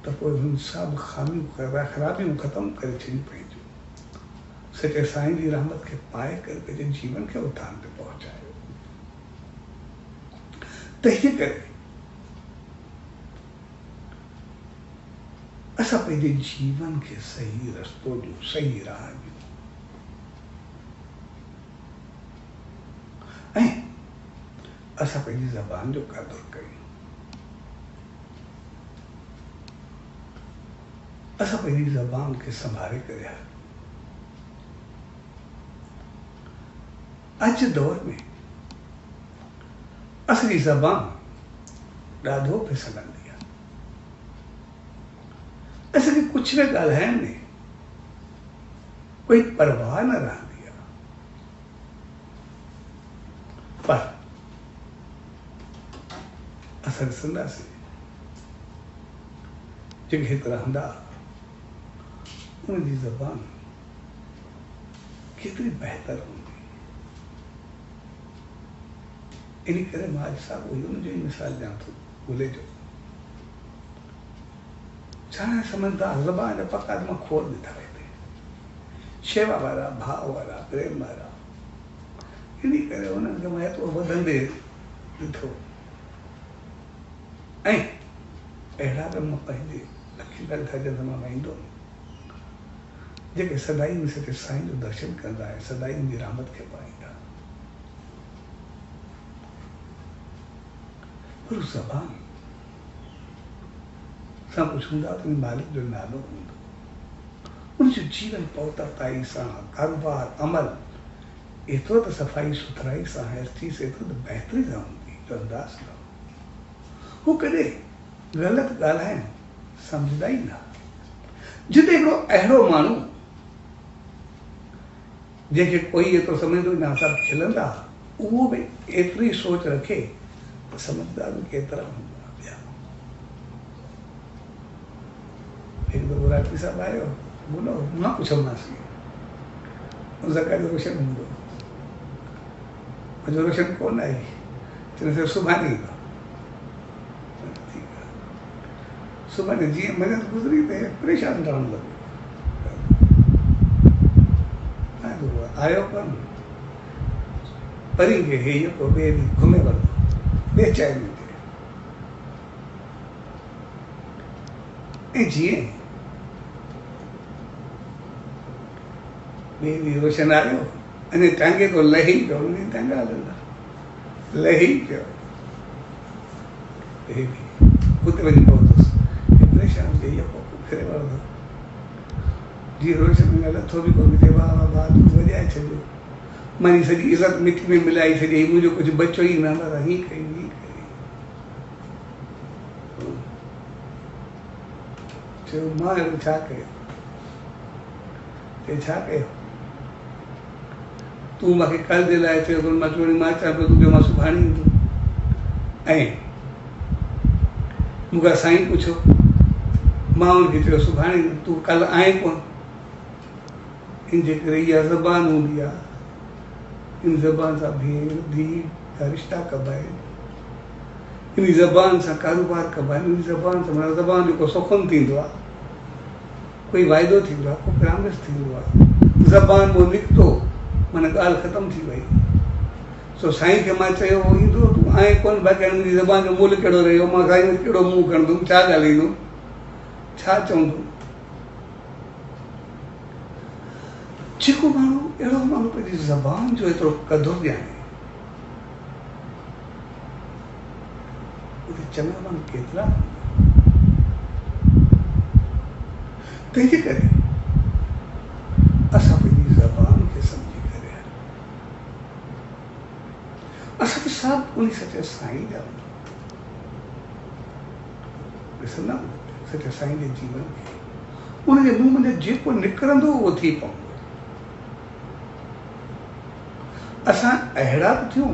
त पोइ हुन सभु खामियूं ख़राबियूं ख़तमु करे छॾियूं पंहिंजूं सचे साईं जी रहमत खे पाए करे पंहिंजे जीवन खे उथान ते पहुचायो तंहिं करे असां पंहिंजे जीवन खे सही रस्तो ॾियूं सही राह ॾियूं ऐं असां पंहिंजी ज़बान जो क़दुरु कयूं असां पंहिंजी ज़बान खे संभाले करे हलूं अॼु दौर में असांजी ज़बान ॾाढो फिसलंदी आहे असांखे कुझु न ॻाल्हाइण में कोई परवाह न रहंदी आहे पर असां ॾिसंदासीं जेके हिते रहंदा उनजी ज़बान केतिरी बहितर हूंदी इन करे मां अॼु साॻियो हुनजो ई मिसाल ॾियां थो ॻोल्हे जो छा सम्झंदा ज़बान जा पका मां खोल ॾिठा हिते शेवा वारा भाव वारा प्रेम वारा इन करे उन्हनि खे मां एतिरो वधंदे ॾिठो ऐं अहिड़ा बि मां पंहिंजे लखी गॾु मां वेंदो जेके सदाई में सचे साईं जो दर्शन कंदा आहिनि सदाई मुंहिंजी रहमत खे पाईंदा पर ज़बान सां पुछंदा त मालिक जो नालो हूंदो उनजो जीवन पवित्रताई सां कारोबार अमल एतिरो त सफ़ाई सुथराई सां हर चीज़ एतिरो त बहितरी सां हूंदी जो अंदाज़ न हू कॾहिं ग़लति ॻाल्हाइण सम्झंदा ई न जिते हिकिड़ो अहिड़ो माण्हू जंहिंखे कोई एतिरो सम्झंदो न असां खिलंदा उहो बि एतिरी सोच रखे त सम्झदार बि केतिरा हूंदा ॿिया हिकु दफ़ो राठी साहिबु आयो बोलो मां पुछंदासीं उनसां काॾो रोशन हूंदो मुंहिंजो रोशन कोन आई चवंदासीं सुभाणे ईंदो ठीकु आहे सुभाणे जीअं मदद गुज़री त परेशान रहण लॻो आयो कोन परी खे हे जेको ॿिए ॾींहुं घुमे वरितो बेचैनी थिए। ऐं जीअं ॿिए ॾींहुं रोशन आयो अञे टांगे तो लही पियो, उन टांगा हलंदा लही पियो, हुते वञी पहुतुसि परेशान थी वियो फिरे वरंदो। जीअं रोशन में लथो बि कोन थिए, वाह वाह वाह तूं वॼाए छॾियो, मां सॼी इज़त मिटी में मिलाई छॾी, मुंहिंजो कुझु बचो ई न, दादा हीअं कई हीअं कई। चयो मां अहिड़ो छा कयो, ते छा कयो, तूं मूंखे कल्ह जे लाइ चयो कोन, मां चयो मां अचां पियो, तूं चयो मां सुभाणे ईंदुमि। ऐं मूंखां साईं पुछो, मां हुनखे चयो सुभाणे ईंदुमि, तूं कल्ह आहीं कोन। इन जे करे इहा ज़बान हूंदी आहे, इन ज़बान सां भेण धीउ जा रिश्ता कबा आहिनि, इन ज़बान सां कारोबार कबा आहिनि, इन ज़बान सां माना ज़बान जो को सुखुन थींदो आहे, कोई वाइदो थींदो आहे, को प्रामिस थींदो आहे। ज़बान मां निकितो माना ॻाल्हि ख़तमु थी वई। सो साईं खे मां चयो ईंदो, तूं आहीं कोन, बाक़ी हाणे मुंहिंजी ज़बान जो मुल्ह कहिड़ो रहियो, मां साईं में कहिड़ो मुंहुं खणंदुमि, छा ॻाल्हाईंदुमि, छा चवंदुमि। जेको माण्हू अहिड़ो माण्हू पंहिंजी ज़बान जो एतिरो क़दुरु ॼाणे, उते चङा माण्हू केतिरा। तंहिंजे करे असां पंहिंजी ज़बान खे सम्झी करे असां त सभु उन सचे साईं जा ॾिसंदा सचे साईं जे जीवन खे, उनजे मुंहं में जेको निकिरंदो उहो थी पवंदो। असां अहिड़ा बि थियूं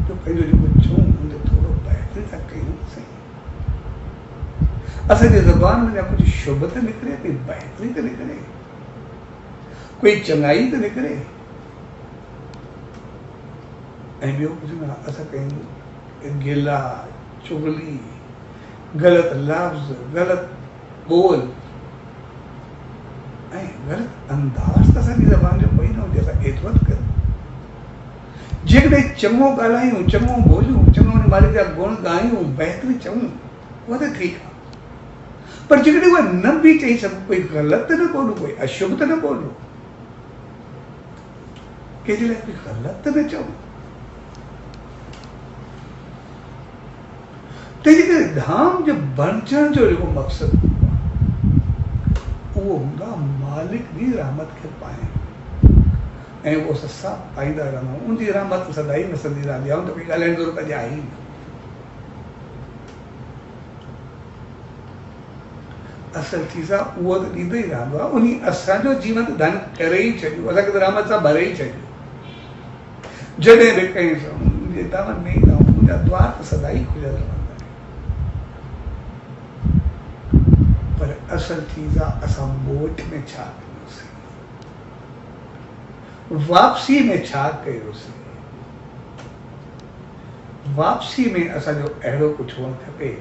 जो पंहिंजो जेको चऊं उनते थोरो बहितरी था कयूं सही, असांजे ज़बान में कुझु शुभ त निकिरे, कोई बहितरी त निकिरे, कोई चङाई त निकिरे। ऐं ॿियो कुझु न, असां कयूं गिला चुगली, ग़लति लफ़्ज़, ग़लति ॿोल ऐं ग़लति अंदाज़ त असांजी ज़बान जो कोई न हुजे। असां एतिरो त कयूं, जेकॾहिं चङो ॻाल्हायूं, चङो ॿोलियूं, चङो मालिक जा गुण ॻायूं, बहितरी चऊं, उहा त ठीकु आहे, पर जेकॾहिं उहा न बि चई सघूं, कोई ग़लति न ॿोलूं, कोई अशुभ त न ॿोलूं, कंहिंजे लाइ कोई ग़लति त न चऊं, तंहिंजे करे धाम जो बणजण जो जेको मक़सदु हूंदो आहे उहो हूंदो आहे मालिक जी रहमत खे पाइणु, ऐं उहो असां पाईंदा रहूं। उनजी रहमत सदाई वसंदी रहंदी आहे, त कोई ॻाल्हाइण जो रुपया आहे ई न। असल चीज़ आहे उहो त ॾींदो ई रहंदो आहे, उन असांजो जीवन धन करे ई छॾियो, असांखे त रहमत सां भरे ई छॾियो। जॾहिं बि कयूं मुंहिंजे दामन में ई रहूं, मुंहिंजा द्वार त सदाई खुलियल रहंदा। पर असल चीज़ आहे असां मोट में छा कयोसीं, वापसी में छा कयोसीं। वापसी में असांजो अहिड़ो कुझु हुअणु खपे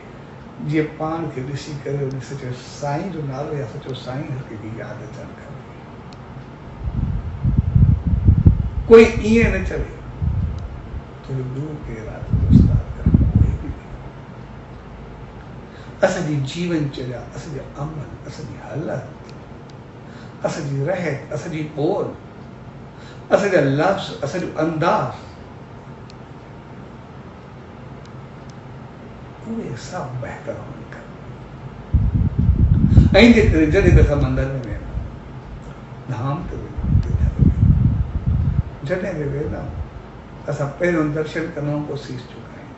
जीअं पाण खे ॾिसी करे उन सचो साईं जो नालो या सचो साईं हर कंहिंखे यादि अचणु खपे। कोई ईअं न चवे तुंहिंजो गुरू केरु आहे, तुंहिंजो उस्ताद केरु आहे, कोई बि न। असांजी जीवनचर्या, असांजा अमल, असांजी हालत, असांजी रहत, असांजी ॿोल, असांजा लफ़्ज़, असांजो अंदाज़, उहे सभु बहितर हुअणु खपनि। ऐं जे करे जॾहिं बि असां मंदर में वेंदा आहियूं, धाम ते वेंदा आहियूं, तीर्थ ते वेंदा आहियूं, जॾहिं बि वेंदा आहियूं असां पहिरियों दर्शन कंदा आहियूं, पोइ सीस झुकायूं।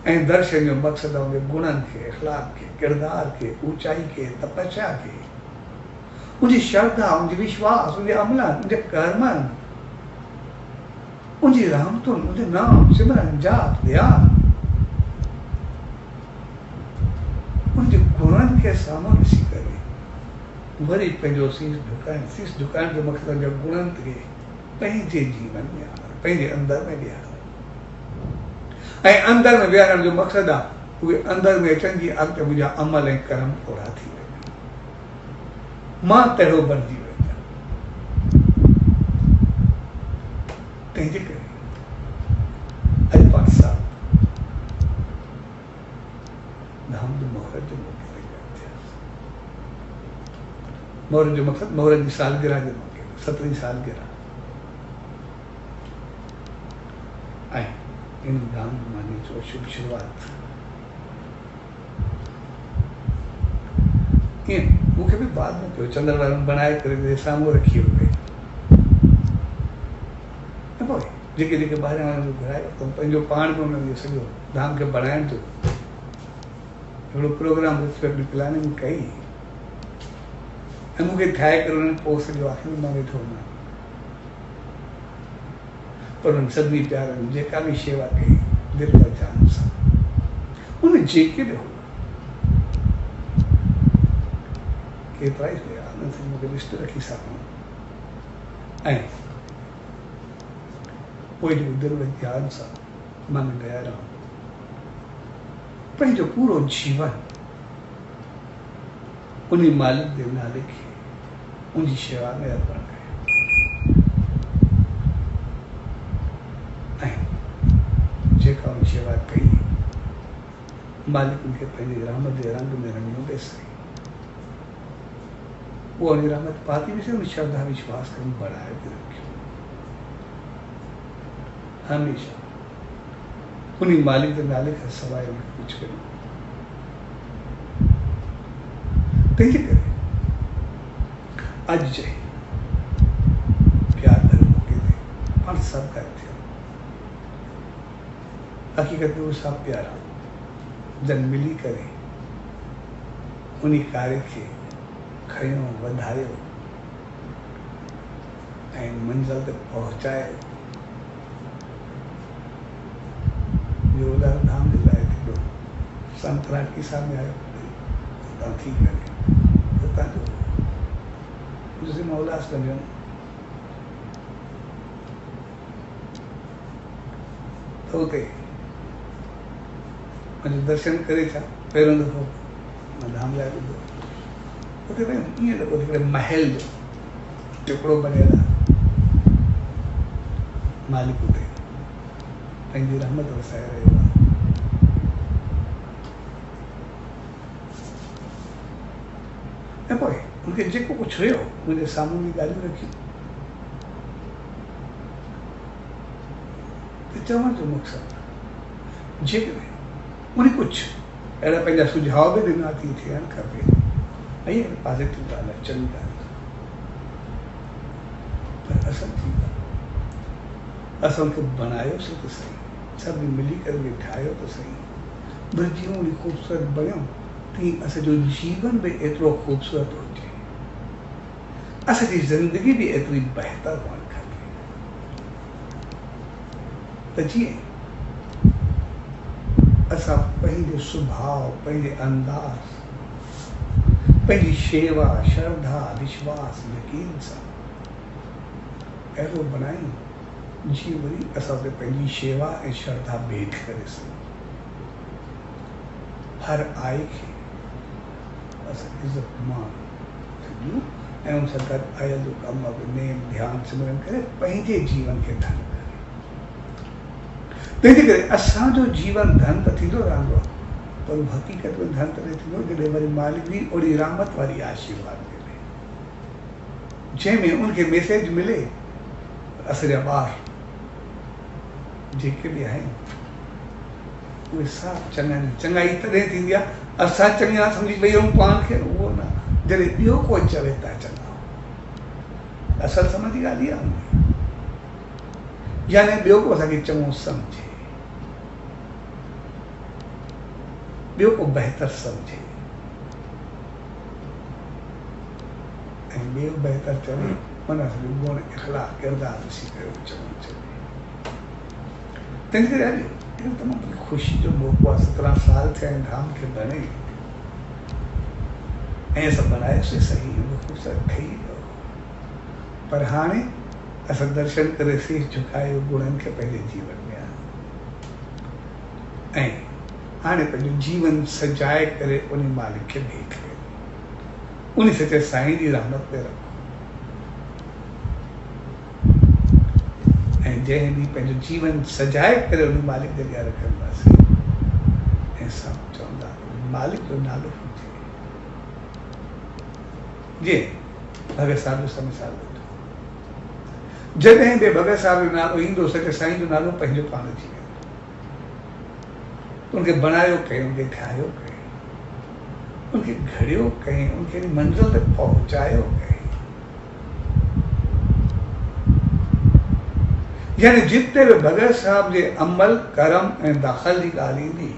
ऐं दर्शन जो मक़सदु आहे उनजे गुणनि खे, इख़लाक़ खे, किरदार खे, ऊचाई खे, तपस्या खे, उनजी श्रद्धा, उनजी विश्वास, उनजे अमलनि, उनजे कर्मनि, उनजी रहमतुनि, उनजे नाम सिमरन जाप ध्यान, उनजे गुणनि खे साम्हूं ॾिसी करे वरी पंहिंजो सीस झुकाइण। सीस झुकाइण जो मक़सदु आहे गुणनि खे पंहिंजे जीवन में आणणु, पंहिंजे अंदर में विहारणु। ऐं अंदर में विहारण जो मक़सदु आहे उहे अंदर में अचनि जीअं अॻिते मुंहिंजा अमल ऐं कर्म पूरा थी वञनि, मां तहिड़ो बणिजी वञा। तंहिंजे करे मोहरत जो मौके ते कयो थिया। मोहरत जो मक़सदु मोहरत जी सालगिरह जे मौके ते 17वीं सालगिरह ऐं इन धाम धूमानी जो शुभ शुरुआत ईअं मूंखे बि बाद में पियो चंद्रवारनि बणाए करे साम्हूं रखी हुई त पोइ जेके जेके ॿाहिरां वारनि घुराए वरितो पंहिंजो पाण बि उन्हनि सॼो धाम खे बणाइण जो हिकिड़ो प्रोग्राम प्लानिंग कई ऐं मूंखे ठाहे करे उन्हनि पोइ सॼो आख़िर मां वेठो हुउमि पर उन्हनि सभिनी प्यारनि जेका बि शेवा कई दिलि और जान सां उन जेके बि केतिरा ई हुआ उन्हनि सां मूंखे लिस्ट रखी सघूं ऐं पोइ जो दिलि और ध्यान सां मन गया रहूं पंहिंजो पूरो जीवन उन मालिक जे नाले खे उनजी शेवा में अर्पण कयो ऐं जेका उन शेवा कई मालिक उनखे पंहिंजे रहमत जे रंग में रंगियो बि सही वो उन रहमत पाती भी से उन श्रद्धा विश्वास को बढ़ाए भी रखियो हमेशा उन्हीं मालिक के नाले का सवाए उनके कुछ करें तैयार करें आज जाए प्यार भरे मौके दे पर सब करते हो हकीकत में वो सब प्यारा जन मिली करे उन्हीं कार्य के खयो वधायो ऐं मंजिल तक पहुंचाए जोरदार धाम जे लाइ हिकिड़ो संत राठी सामने आयो हुतां थी करे हुतां जो जिसे मां उल्हासगंज वियुमि त हुते मुंहिंजो दर्शन करे छा पहिरियों दफ़ो मां धाम लाइ ॿुधो उते भई ईअं लॻो हिकिड़े महल जो टुकड़ो बणियल आहे मालिक उते पंहिंजी रहमत वसाए रहियो आहे ऐं पोइ उनखे जेको कुझु हुयो मुंहिंजे साम्हूं जी ॻाल्हियूं रखियूं त चवण जो मक़सदु जेकॾहिं उन कुझु अहिड़ा पंहिंजा सुझाव बि ॾिना थी थियणु खपे ऐं पॉजिटिव ॻाल्हि आहे चङी ॻाल्हि पर असल थी असां उनखे बनायोसीं त सही सभिनी मिली करे ठाहियो त सही पर जीअं उन ख़ूबसूरत बणियो तीअं असांजो जीवन बि एतिरो ख़ूबसूरत हुजे असांजी ज़िंदगी बि एतिरी बहितर हुअणु खपे त जीअं असां पंहिंजो सुभाउ पंहिंजे अंदाज़ पंहिंजी शेवा श्रद्धा विश्वास यकीन सां अहिड़ो बनायूं जीअं वरी असां उते पंहिंजी शेवा ऐं श्रद्धा भेट करे सघूं हर आए खे असां इज़त मान ॾियूं ऐं उन सां गॾु आयल जो कमु आहे नेम ध्यानु सिमरन करे पंहिंजे जीवन खे धन करे तंहिंजे करे असांजो जीवन धन त थींदो रहंदो आहे पर हक़ीक़त में धन तॾहिं थींदो जॾहिं वरी मालिक बि ओड़ी रहमत वारी आशीर्वाद मिले जंहिंमें उनखे मैसेज मिले असांजा ॿार जेके बि आहिनि उहे सभु चङा चङाई तॾहिं थींदी आहे असां चङा सम्झी वेही रहूं पाण खे उहो न जॾहिं ॿियो कोई चवे था चङा असल समझ जी ॻाल्हि इहा हूंदी यानी ॿियो को असांखे चङो सम्झे ॿियो को बहितर सम्झे ऐं ॿियो बहितर चवे माना असांजो गुण इख़लाक़ किरदार ॾिसी करे चङो चवे तंहिंजे करे अॼु इहो तमामु ख़ुशी जो मौक़ो आहे 17 साल थिया आहिनि धाम खे बणे ऐं असां बनायोसीं सही ख़ूबसूरत ठही वियो पर हाणे असां दर्शन करे शीश झुकायो गुणनि खे पंहिंजे जीवन में आयो ऐं हाणे पंहिंजो जीवन सजाए करे उन मालिक खे भेट कयो उन सचे साईं जी रहमत में रखो ऐं जंहिं ॾींहुं पंहिंजो जीवन सजाए करे उन मालिक जे अॻियां रखंदासीं ऐं सभु चवंदा मालिक जो नालो हुजे जे भगत साहब जो मिसाल वठो जॾहिं बि भगत साहब जो नालो ईंदो सचे साईं जो नालो पंहिंजो पाण थी वेंदो। उनखे बणायो कई, उनखे ठाहियो कई, उनखे घड़ियो कई, उनखे मंज़िल ते पहुचायो कई। यानी जिते भी भगत साहब जे अमल कर्म ऐं दाख़िल जी ॻाल्हि ईंदी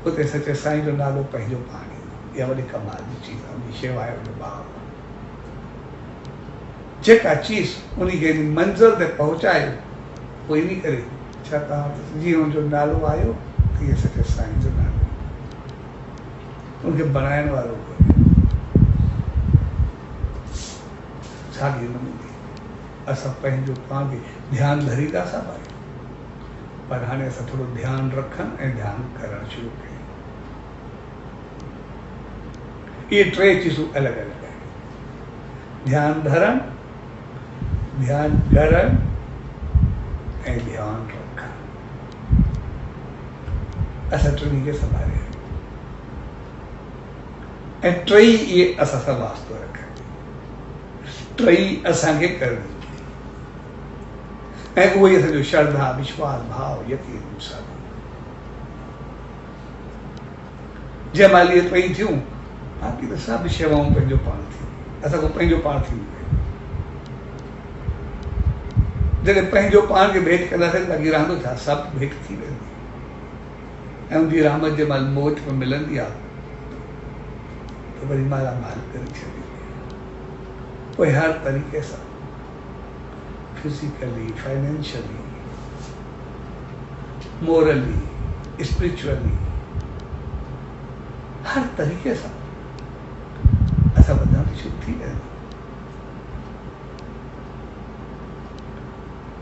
उते सचे साईं जो नालो पंहिंजो पाण ईंदो। इहा वॾी कमाल जी चीज़ आहे, उनजी शेवा जो भाव। जेका चीज़ उनखे मंज़िल ते पहुचायो उहो इन करे छा तव्हां जीअं उनजो नालो आयो तीअं सचे साईं जो नालो उनखे बणाइण वारो साॻी नमूने असां पंहिंजो पाण खे ध्यानु धरी था सघूं, पर हाणे असां थोरो ध्यानु रखनि ऐं ध्यानु करणु शुरू कयूं। इहे टे चीज़ूं अलॻि अलॻि आहिनि, ध्यानु धरणु, ध्यानु करणु ऐं ध्यानु रखणु। असां टिनी खे संभालियो ऐं टई इहे असां सां वास्तो रखनि, टई असांखे करणी ऐं उहो ई असांजो श्रद्धा विश्वास भाव यकीन सभु। जंहिं महिल इहे टई थियूं बाक़ी त सभु शेवाऊं पंहिंजो पाण थी, असांजो पंहिंजो पाण थींदो। जॾहिं पंहिंजो पाण खे भेंट कंदासीं बाक़ी रहंदो छा, सभु भेंट थी वेंदी। ऐं उनजी रहमत जे महिल मोच में मिलंदी आहे त वरी माला माल करे छॾींदी। पोइ हर तरीक़े सां फिज़िकली, फाइनेंशियली, मोरली, स्पिरिचुअली, हर तरीक़े सां असां वधण शुरू थी वेंदा।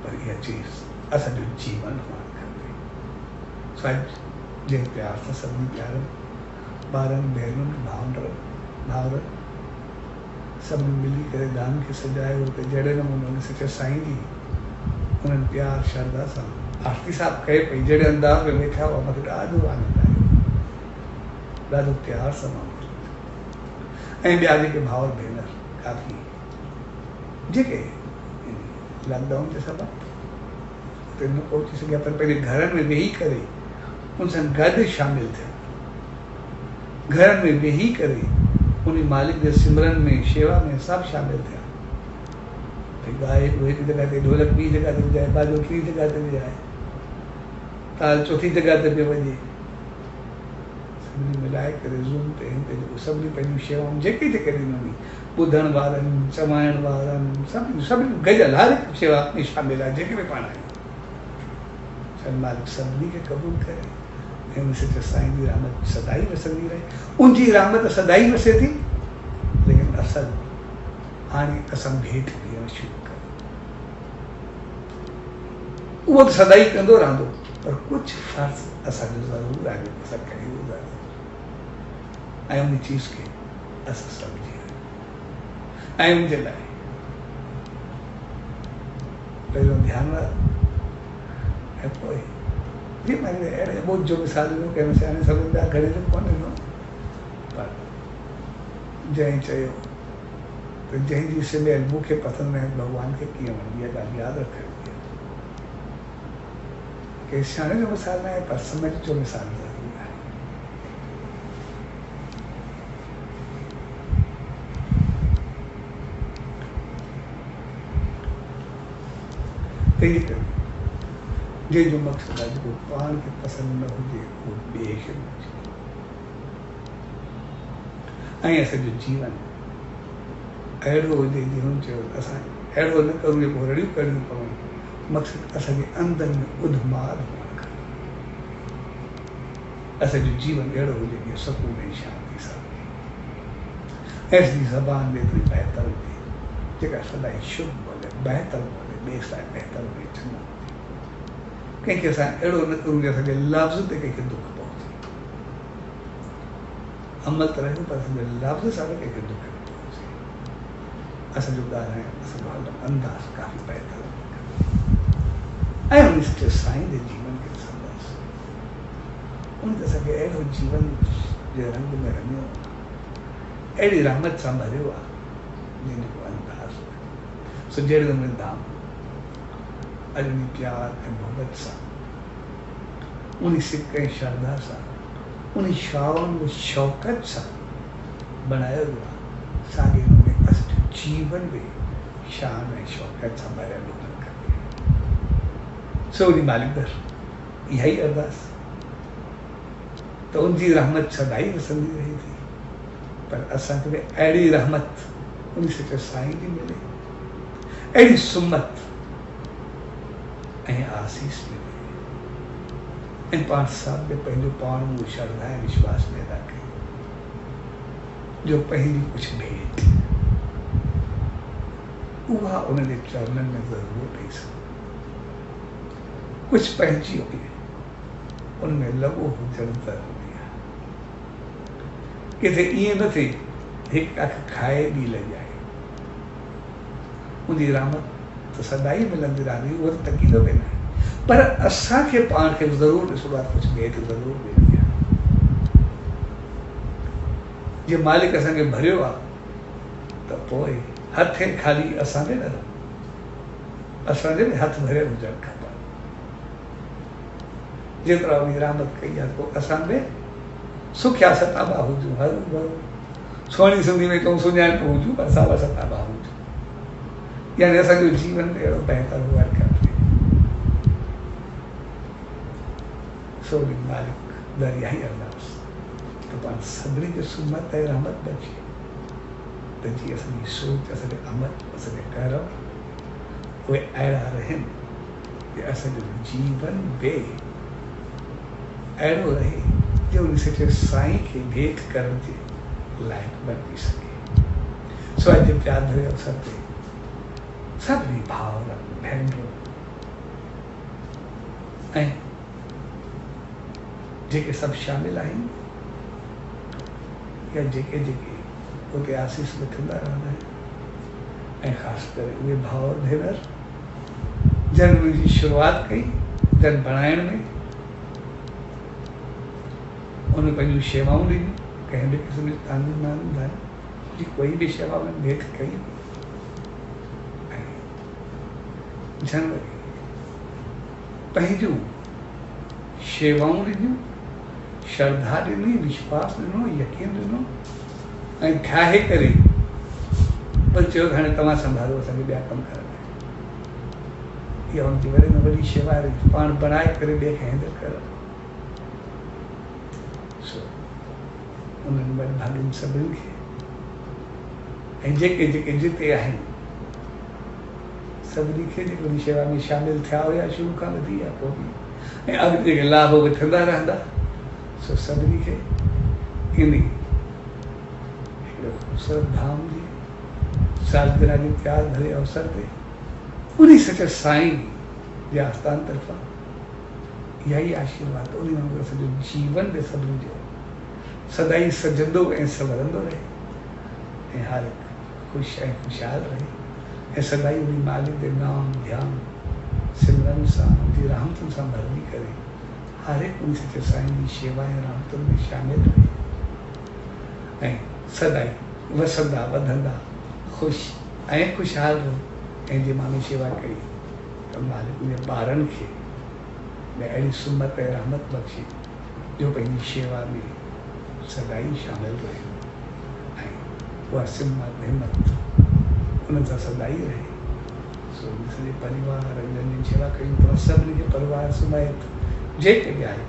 पर इहा चीज़ असांजो जीवन हुअणु खपे। सभु जंहिं प्यार सां सभिनी प्यारनि ॿारनि भेनरुनि भाउर सभिनी मिली करे दान खे सजायो त जहिड़े नमूने उन सचे साईं जी उन्हनि प्यार श्रद्धा सां आरती साहिबु कए पई, जहिड़े अंदाज़ में वेठा हुआ मूंखे ॾाढो आनंद आयो, ॾाढो प्यार सां मां ऐं ॿिया जेके भाउर भेनर काफ़ी जेके लॉकडाउन जे सबबु उते न पहुची सघिया पर पंहिंजे घरनि में वेही करे उन सां गॾु शामिल थिया, घरनि में वेही करे उन मालिक जे सिमरन में शेवा में सभु शामिल थिया। भई ॻाए को हिकु जॻह ते, ढोलक ॿी जॻह ते विजाए, बाजो टी जॻह ते विजाए, ताल चौथी जॻह ते पियो वञे, सभिनी मिलाए करे ज़ूम ते हिन ते जेको सभिनी पंहिंजियूं शेवाऊं जेके जेके ॾिननि ॿुधण वारनि चवाइण वारनि सभिनी गॾियल हर हिकु शेवा में शामिल आहे जेके बि पाण आहियूं। मालिक सभिनी खे क़बूल करे ऐं उन सचे साईं जी रहमत सदाई वसंदी रहे। उनजी रहमत सदाई वसे थी, लेकिन असल हाणे असां भेंट ॾियणु शुरू कयूं। उहो त सदाई कंदो रहंदो पर कुझु फ़र्ज़ु असांजो ज़रूरु आहे जेको असां कयूं था ऐं उन चीज़ खे असां सम्झी ऐं उनजे लाइ पहिरियों ध्यानु वारो ऐं पोइ जीअं मां अहिड़े ॿोझ जो मिसाल ॾिनो कंहिं सियाणे सभिनि जा घणे जो कोन ॾिनो, पर जंहिं चयो त जंहिंजी सिमयल मूंखे पसंदि न आहे भॻवान खे कीअं वणंदी आहे, ॻाल्हि यादि रखणी आहे। कंहिं सियाणे जो मिसाल न आहे पर समझ जो मिसाल ज़रूरी आहे। तंहिंजे करे जंहिंजो मक़सदु आहे जेको पाण खे पसंदि न हुजे उहो ॿिए खे न हुजे ऐं असांजो जीवन अहिड़ो हुजे जीअं हुन चयो असां अहिड़ो न करूं जेको रड़ियूं करणियूं पवनि। मक़सदु असांजे अंदरि में उधमार हुअणु खपे। असांजो जीवन अहिड़ो हुजे जीअं सुकून ऐं शांती सां ऐसी ज़बान में एतिरी बहितर हुजे जेका सदाई शुभ बोले, बहितर बोले, ॿिए सां बहितर हुजे, चङो कंहिंखे असां अहिड़ो न करूं जो असांखे लफ़्ज़ ते कंहिंखे दुख पहुचे। अमल त रहियो पर असांजे लफ़्ज़ सां बि कंहिंखे दुख न पहुचे। असांजो ॻाल्हाइण असांजो हलणु अंदाज़ काफ़ी बहितर ऐं उन साईं जे जीवन खे ॾिसंदासीं उन ते असांखे अहिड़ो जीवन जे रंग में रंगियो अहिड़ी रहमत सां भरियो आहे जंहिंजो अंदाज़ सो जहिड़े नमूने धाम अॼु उन प्यार ऐं मोहबत सां उन सिक ऐं श्रद्धा सां उन शान में शौक़त सां बनायो वियो आहे साॻे नमूने असांजो जीवन में शान ऐं शौक़त सां भरियल हुजणु खपे सो उन मालिक दर इहा ई अरदास त उनजी रहमत सदाई वसंदी रही थी पर असांखे अहिड़ी रहमत उन सच्चे साईं जी मिले अहिड़ी सुमत ऐं आसीस मिले ऐं पाण सां बि पंहिंजो पाण उहो श्रद्धा ऐं विश्वास पैदा कयो जो पंहिंजी कुझु भेट उहा उनजे चरणनि में ज़रूरु पई सघे कुझु पंहिंजी हुजे उनमें लॻो हुजणु ज़रूरी आहे किथे ईअं न थिए हिकु अखि खाए ॿी लॼाए उनजी रहमत त सदाई मिलंदी रहंदी उहो त तकीदो बि न आहे पर असांखे पाण खे ज़रूरु ॾिसणो आहे कुझु भेट ज़रूरु मिलंदी आहे जीअं मालिक असांखे भरियो आहे त पोइ हथ खाली असांजे न असांजे बि हथ भरियल हुजणु खपनि जेतिरा उन रहमत कई आहे पोइ असां में सुखिया सताबा हुजूं हर भरू सोणी सिंधी में कहूं सुञाणप हुजूं पर सावा सताबा हुजूं यानी असांजो जीवन में अहिड़ो बहितर हुअणु खपे सो मालिक दर इहा ई अरदास त पाण सभिनी खे सुमत ऐं रहमत बचे त जीअं असांजी सोच असांजे अमल असांजे कर्म उहे अहिड़ा रहनि कि असांजो जीवन बि अहिड़ो रहे जो उन सच्चे साईं खे भेट करण जे लाइक़ु बणिजी सघे सो अॼु प्यार भरे अवसर ते सभिनी भाउर भेनरूं ऐं जेके सभु शामिल आहिनि या जेके जेके उते आसीस वठंदा रहंदा आहिनि ऐं ख़ासि करे उहे भाउर भेनर जन उनजी शुरूआति कई जन बणाइण में उन पंहिंजूं शेवाऊं ॾिनियूं कंहिं बि क़िस्म जी तान जी कोई बि शेवा में भेट कई ऐं जन पंहिंजूं शेवाऊं ॾिनियूं श्रद्धा ॾिनी विश्वास ॾिनो यकीन ॾिनो ऐं ठाहे करे पर चयो हाणे तव्हां संभालो असांखे ॿिया कमु करणा इहा उनजी वॾे में वॾी शेवा रही पाण बणाए करे ॿिए खे हैंडल करणु उन्हनि वॾनि भाॻियुनि सभिनी खे ऐं जेके जेके जिते आहिनि सभिनी खे जेके उन शेवा में शामिल थिया हुया शुरू खां वधी या पोइ बि ऐं अॻिते जेके लाभ वठंदा रहंदा सो सभिनी खे इन हिकिड़ो ख़ूबसूरत धाम जी सालगिरह जे प्यार भरे अवसर ते उन सच्चे साईं जे आस्थान तरफ़ां इहा ई आशीर्वाद उन वांगुरु सॼो जीवन बि सभिनी जो सदाई सजंदो ऐं संवरंदो रहे ऐं हर ख़ुशि ऐं ख़ुशहाल रहे ऐं सदाई उन मालिक जे नाम ध्यान सिमरन सां उनजी रहमतुनि सां भरिजी करे हर हिकु उन सच्चे साईं जी शेवा ऐं रहमतुनि में शामिल रहे ऐं सदाई वसंदा वधंदा ख़ुशि ऐं ख़ुशहाल रहे ऐं जे माण्हू शेवा कई त मालिक उन ॿारनि खे अहिड़ी सुमत ऐं रहमत बख़्शी जो पंहिंजी शेवा में सदाई शामिल रहे ऐं उहा सिमत हिमत उन सां सदाई रहे सो सॼे परिवार जंहिंजी शेवा कयूं था सभिनी खे परिवार सुमायत जेके बि आहे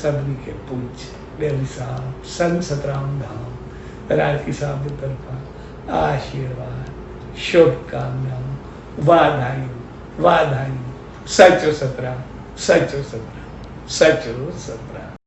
सभिनी खे पूछ ॿेली साहब संत सतराम धाम राखी साहब जे तरफ़ां आशीर्वाद शुभकामनाऊं वाधायूं वाधायूं सचो सतराम सचो सतराम सचो सतराम।